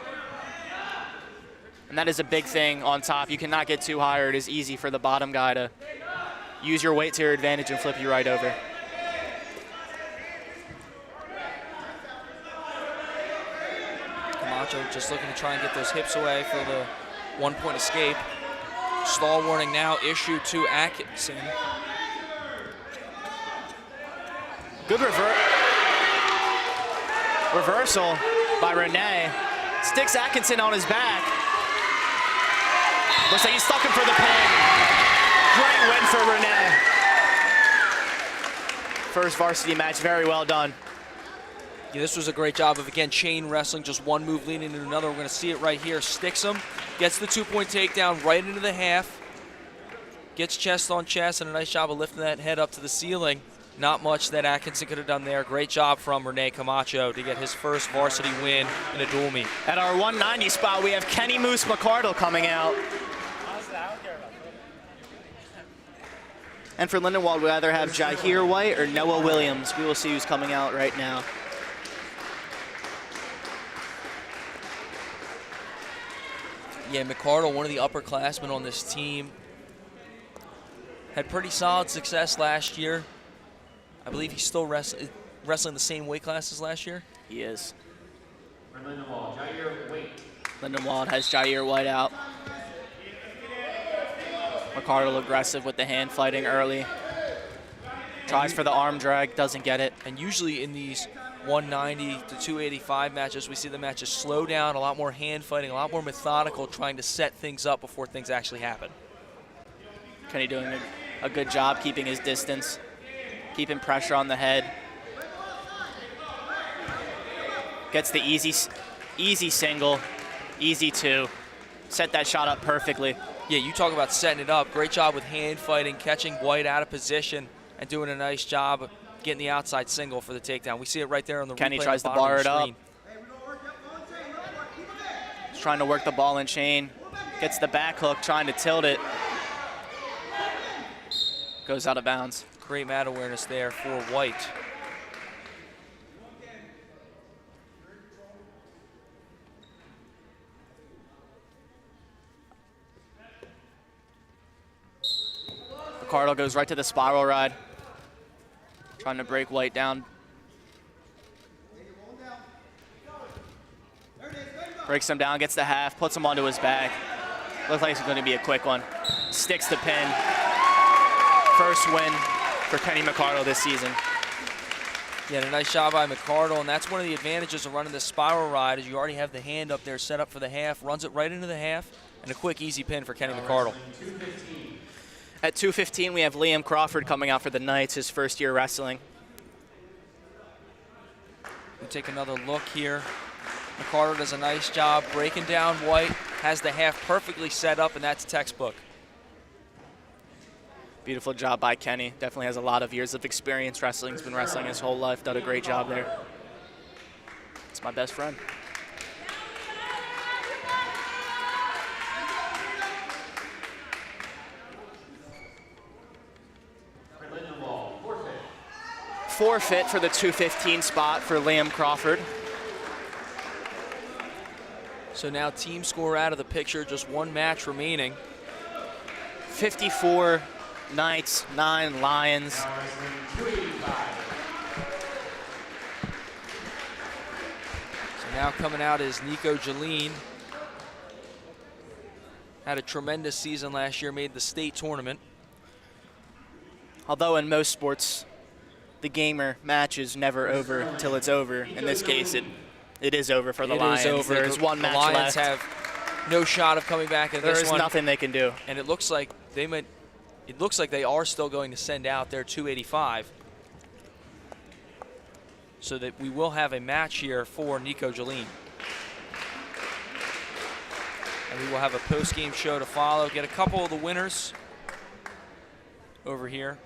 And that is a big thing on top. You cannot get too high, or it is easy for the bottom guy to use your weight to your advantage and flip you right over. Kamacho just looking to try and get those hips away for the 1-point escape. Stall warning now issued to Atkinson. Good reversal by Renee. Sticks Atkinson on his back. Looks like he's stuck him for the pin. Great win for Renee. First varsity match, very well done. Yeah, this was a great job of, again, chain wrestling, just one move leading into another. We're going to see it right here. Sticks him, gets the 2-point takedown right into the half, gets chest on chest, and a nice job of lifting that head up to the ceiling. Not much that Atkinson could have done there. Great job from Renee Camacho to get his first varsity win in a dual meet. At our 190 spot, we have Kenny Moose McCardle coming out. And for Lindenwold, we either have Jahir White or Noah Williams. We will see who's coming out right now. Yeah, McCardle, one of the upperclassmen on this team, had pretty solid success last year. I believe he's still wrestling the same weight class as last year. He is. For Lindenwold, Jahir White. Lindenwold has Jahir White out. McCardle aggressive with the hand fighting early. Tries for the arm drag, doesn't get it. And usually in these 190 to 285 matches, we see the matches slow down, a lot more hand fighting, a lot more methodical, trying to set things up before things actually happen. Kenny doing a good job keeping his distance, keeping pressure on the head. Gets the easy single, easy 2. Set that shot up perfectly. Yeah, you talk about setting it up. Great job with hand fighting, catching White out of position, and doing a nice job of getting the outside single for the takedown. We see it right there on the Kenny replay tries on to the bar bottom it of up. the He's trying to work the ball and chain. Gets the back hook, trying to tilt it. Goes out of bounds. Great mat awareness there for White. McCardle goes right to the spiral ride. Trying to break White down. Breaks him down, gets the half, puts him onto his back. Looks like it's going to be a quick one. Sticks the pin. First win for Kenny McCardle this season. Yeah, a nice job by McCardle, and that's one of the advantages of running this spiral ride is you already have the hand up there set up for the half, runs it right into the half, and a quick, easy pin for Kenny McCardle. At 2:15, we have Liam Crawford coming out for the Knights, his first year wrestling. We take another look here. McCardle does a nice job breaking down White, has the half perfectly set up, and that's textbook. Beautiful job by Kenny. Definitely has a lot of years of experience wrestling. He's been wrestling his whole life. Done a great job there. It's my best friend. Forfeit for the 2:15 spot for Liam Crawford. So now team score out of the picture, just one match remaining. 54 Knights, 9 Lions. So now coming out is Nico Jalene. Had a tremendous season last year, made the state tournament. Although in most sports, the gamer match is never over until it's over. In this case, it is over for the Lions. It is over. There's one match the Lions left. have no shot of coming back in There this is one. nothing they can do. And it looks like they are still going to send out their 285. So that we will have a match here for Nico Jalene. And we will have a post-game show to follow. Get a couple of the winners over here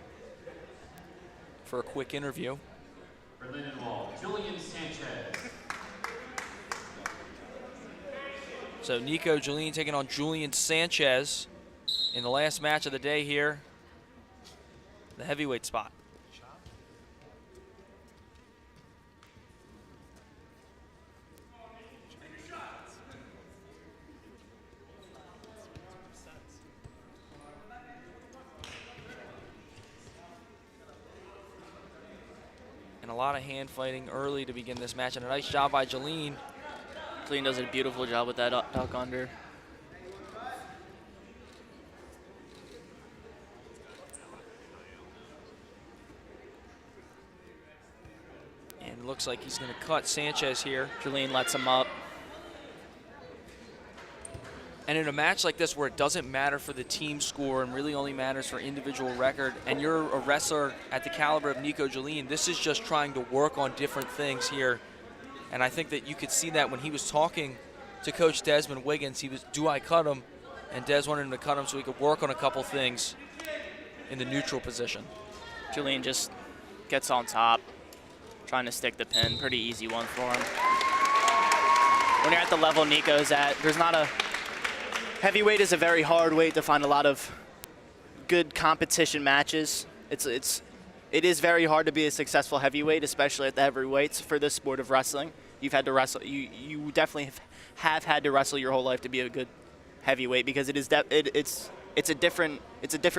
for a quick interview. For Lindenwold, Julian Sanchez. So Nico Jalene taking on Julian Sanchez in the last match of the day here, the heavyweight spot. And a lot of hand fighting early to begin this match, and a nice job by Jalene. Jalene does a beautiful job with that duck under. And it looks like he's going to cut Sanchez here. Jalene lets him up. And in a match like this where it doesn't matter for the team score and really only matters for individual record, and you're a wrestler at the caliber of Nico Jalene, this is just trying to work on different things here. And I think that you could see that when he was talking to Coach Desmond Wiggins, he was, do I cut him? And Des wanted him to cut him so he could work on a couple things in the neutral position. Jalene just gets on top, trying to stick the pin. Pretty easy one for him. When you're at the level Nico's at, there's not a... Heavyweight is a very hard weight to find a lot of good competition matches. It is very hard to be a successful heavyweight, especially at the heavyweights for this sport of wrestling. You've had to wrestle. You definitely have had to wrestle your whole life to be a good heavyweight, because it's a different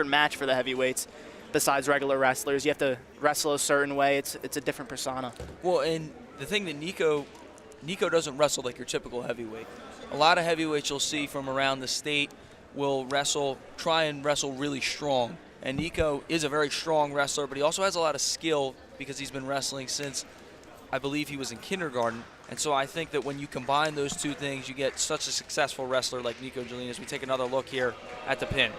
match for the heavyweights. Besides regular wrestlers, you have to wrestle a certain way. It's a different persona. Well, and the thing that Nico doesn't wrestle like your typical heavyweight. A lot of heavyweights you'll see from around the state will try and wrestle really strong. And Nico is a very strong wrestler, but he also has a lot of skill because he's been wrestling since, I believe he was in kindergarten. And so I think that when you combine those two things, you get such a successful wrestler like Nico Jalene. As we take another look here at the pin.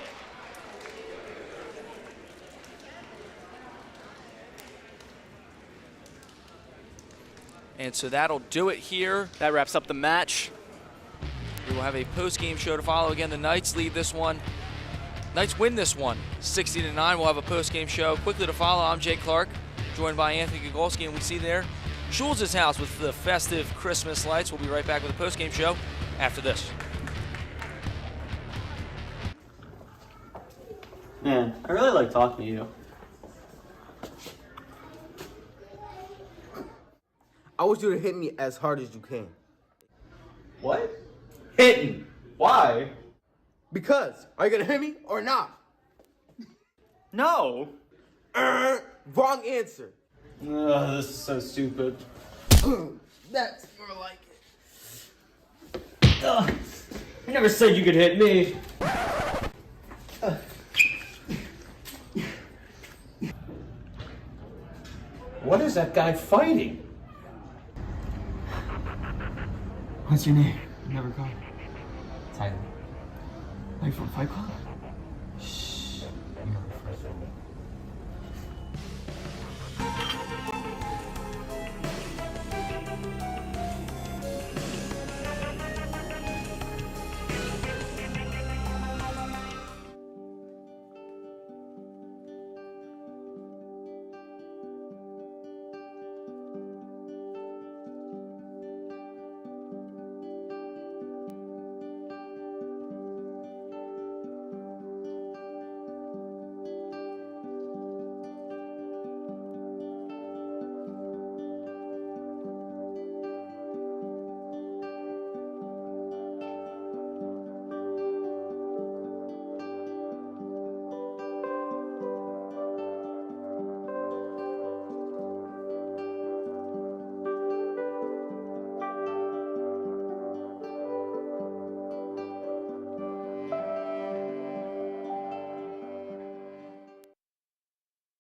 And so that'll do it here. That wraps up the match. We will have a post-game show to follow. Again, the Knights lead this one. Knights win this one, 60-9. We'll have a post-game show. Quickly to follow, I'm Jay Clark, joined by Anthony Gogolski, and we see there Schultz's house with the festive Christmas lights. We'll be right back with a post-game show after this. Man, I really like talking to you. I want you to hit me as hard as you can. What? Hitting. Why? Because, are you gonna hit me or not? No. Wrong answer. This is so stupid. That's more like it. I never said you could hit me. What is that guy fighting? What's your name? Never called. Tyler. Are you from Fight Club? Shh. I'm not first.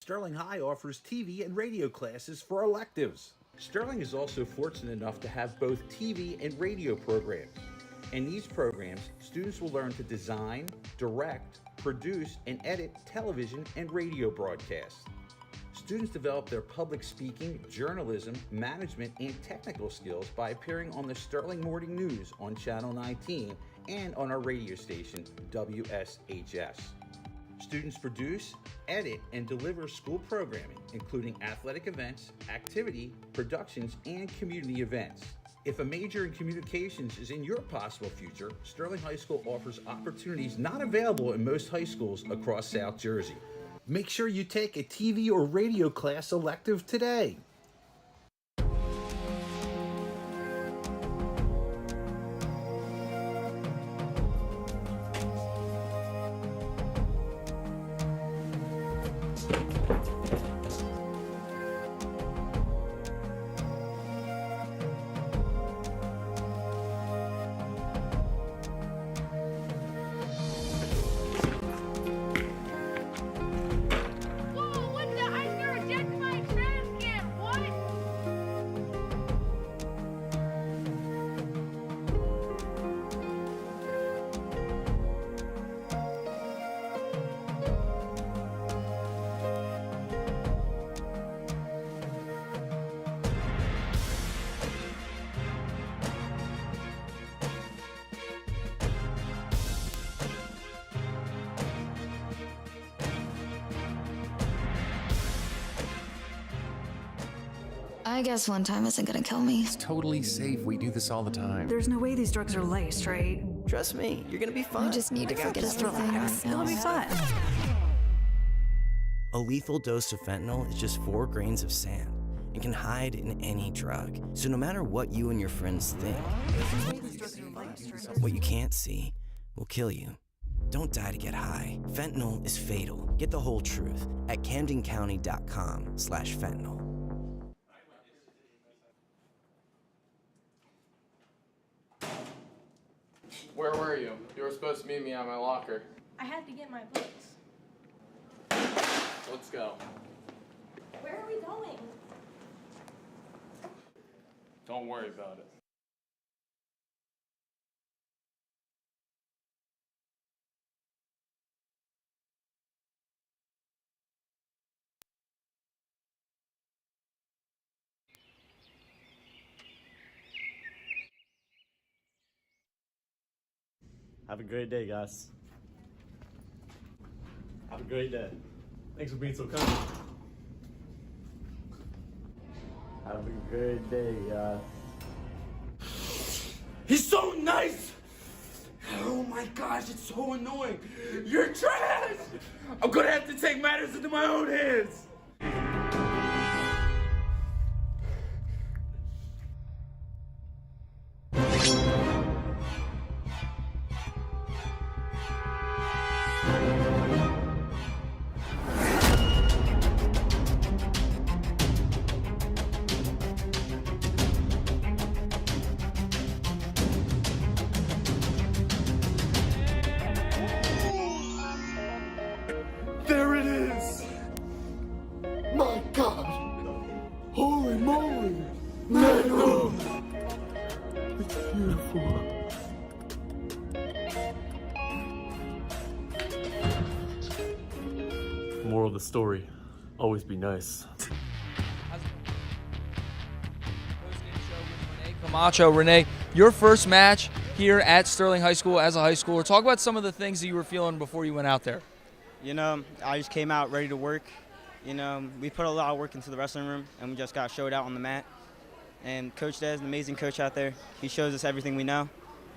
Sterling High offers TV and radio classes for electives. Sterling is also fortunate enough to have both TV and radio programs. In these programs, students will learn to design, direct, produce, and edit television and radio broadcasts. Students develop their public speaking, journalism, management, and technical skills by appearing on the Sterling Morning News on Channel 19 and on our radio station, WSHS. Students produce, edit, and deliver school programming, including athletic events, activity, productions, and community events. If a major in communications is in your possible future, Sterling High School offers opportunities not available in most high schools across South Jersey. Make sure you take a TV or radio class elective today. I guess one time isn't gonna kill me. It's totally safe. We do this all the time. There's no way these drugs are laced, right? Trust me, you're gonna be fine. I just need to forget everything. It'll be fun. A lethal dose of fentanyl is just 4 grains of sand and can hide in any drug. So no matter what you and your friends think, what you can't see will kill you. Don't die to get high. Fentanyl is fatal. Get the whole truth at CamdenCounty.com/fentanyl. Where were you? You were supposed to meet me at my locker. I had to get my books. Let's go. Where are we going? Don't worry about it. Have a great day, guys. Have a great day. Thanks for being so kind. Have a great day, guys. He's so nice! Oh my gosh, it's so annoying. You're trash! I'm gonna have to take matters into my own hands. There it is! My God! Holy moly! Meika! It's beautiful. Moral of the story, always be nice. Kamacho, Renee, your first match here at Sterling High School as a high schooler. Talk about some of the things that you were feeling before you went out there. You know, I just came out ready to work. You know, we put a lot of work into the wrestling room, and we just got showed out on the mat. And Coach Des, an amazing coach out there, he shows us everything we know,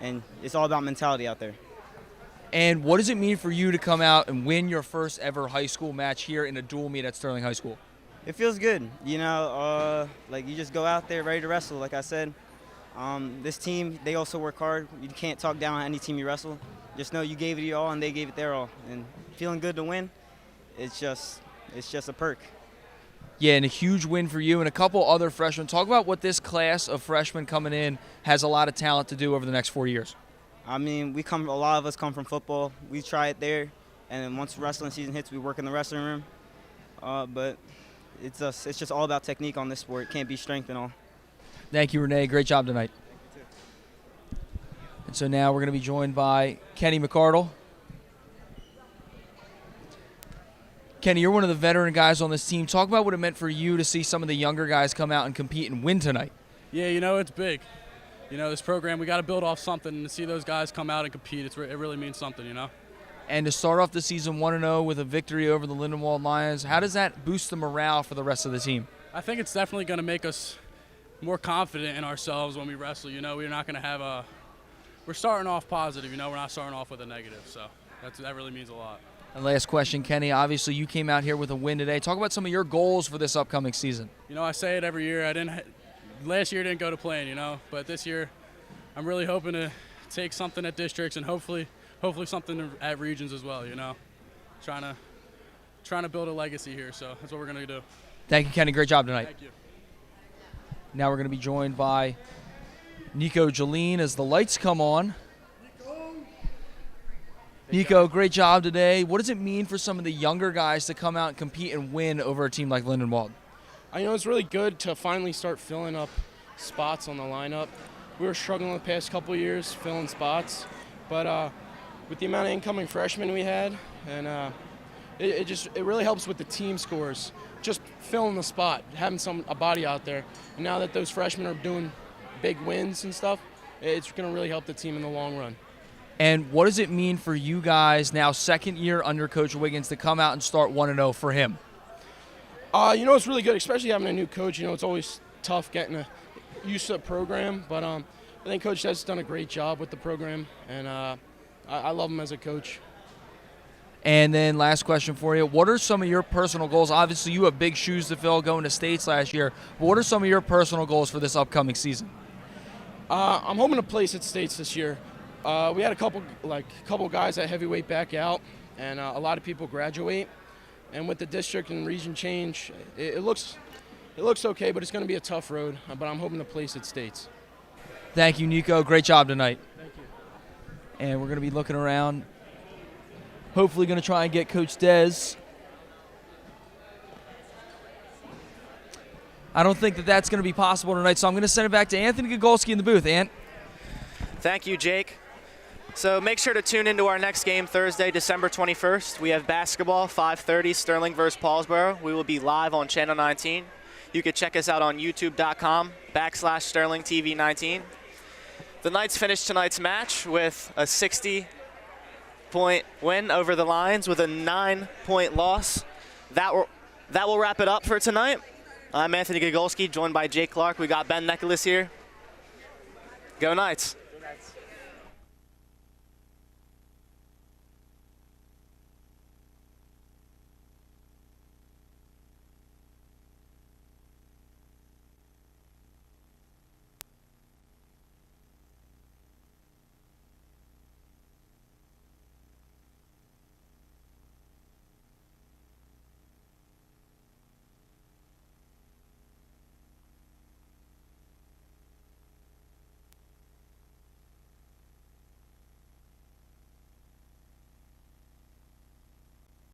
and it's all about mentality out there. And what does it mean for you to come out and win your first ever high school match here in a dual meet at Sterling High School? It feels good. You know, like you just go out there ready to wrestle, like I said. This team, they also work hard. You can't talk down on any team you wrestle. Just know you gave it your all and they gave it their all. And feeling good to win, it's just a perk. Yeah, and a huge win for you and a couple other freshmen. Talk about what this class of freshmen coming in has a lot of talent to do over the next 4 years. I mean, a lot of us come from football. We try it there, and then once wrestling season hits, we work in the wrestling room. but it's just all about technique on this sport. It can't be strength and all. Thank you, Renee. Great job tonight. And so now we're going to be joined by Kenny McCardle. Kenny, you're one of the veteran guys on this team. Talk about what it meant for you to see some of the younger guys come out and compete and win tonight. Yeah, it's big. This program, we got to build off something, and to see those guys come out and compete, it really means something, And to start off the season 1-0 with a victory over the Lindenwold Lions, how does that boost the morale for the rest of the team? I think it's definitely going to make us more confident in ourselves when we wrestle. We're not going to have we're starting off positive, we're not starting off with a negative, so that really means a lot. And last question, Kenny, obviously you came out here with a win today. Talk about some of your goals for this upcoming season. I say it every year. Last year didn't go to plan, but this year I'm really hoping to take something at districts and hopefully something at regions as well, Trying to build a legacy here, so that's what we're going to do. Thank you, Kenny. Great job tonight. Thank you. Now we're going to be joined by Nico Jalene as the lights come on. Nico, great job today. What does it mean for some of the younger guys to come out and compete and win over a team like Lindenwold? It's really good to finally start filling up spots on the lineup. We were struggling the past couple of years filling spots, but with the amount of incoming freshmen we had, and it really helps with the team scores. Just filling the spot, having a body out there. And now that those freshmen are doing big wins and stuff, it's going to really help the team in the long run. And what does it mean for you guys now, second year under Coach Wiggins, to come out and start 1-0 for him? It's really good, especially having a new coach. It's always tough getting used to the program, but I think Coach has done a great job with the program, and I love him as a coach. And then last question for you. What are some of your personal goals? Obviously, you have big shoes to fill going to states last year. But what are some of your personal goals for this upcoming season? I'm hoping to place at states this year. We had a couple guys at heavyweight back out, and a lot of people graduate. And with the district and region change, it looks okay, but it's going to be a tough road. But I'm hoping to place at states. Thank you, Nico. Great job tonight. Thank you. And we're going to be looking around. Hopefully going to try and get Coach Dez. I don't think that's going to be possible tonight, so I'm going to send it back to Anthony Gogolski in the booth. Ant. Thank you, Jake. So make sure to tune into our next game Thursday, December 21st. We have basketball, 5:30, Sterling versus Paulsboro. We will be live on Channel 19. You can check us out on youtube.com/SterlingTV19. The Knights finished tonight's match with a 60-point win over the Lions with a 9-point loss. That will wrap it up for tonight. I'm Anthony Gogolski, joined by Jake Clark. We got Ben Nicholas here. Go Knights.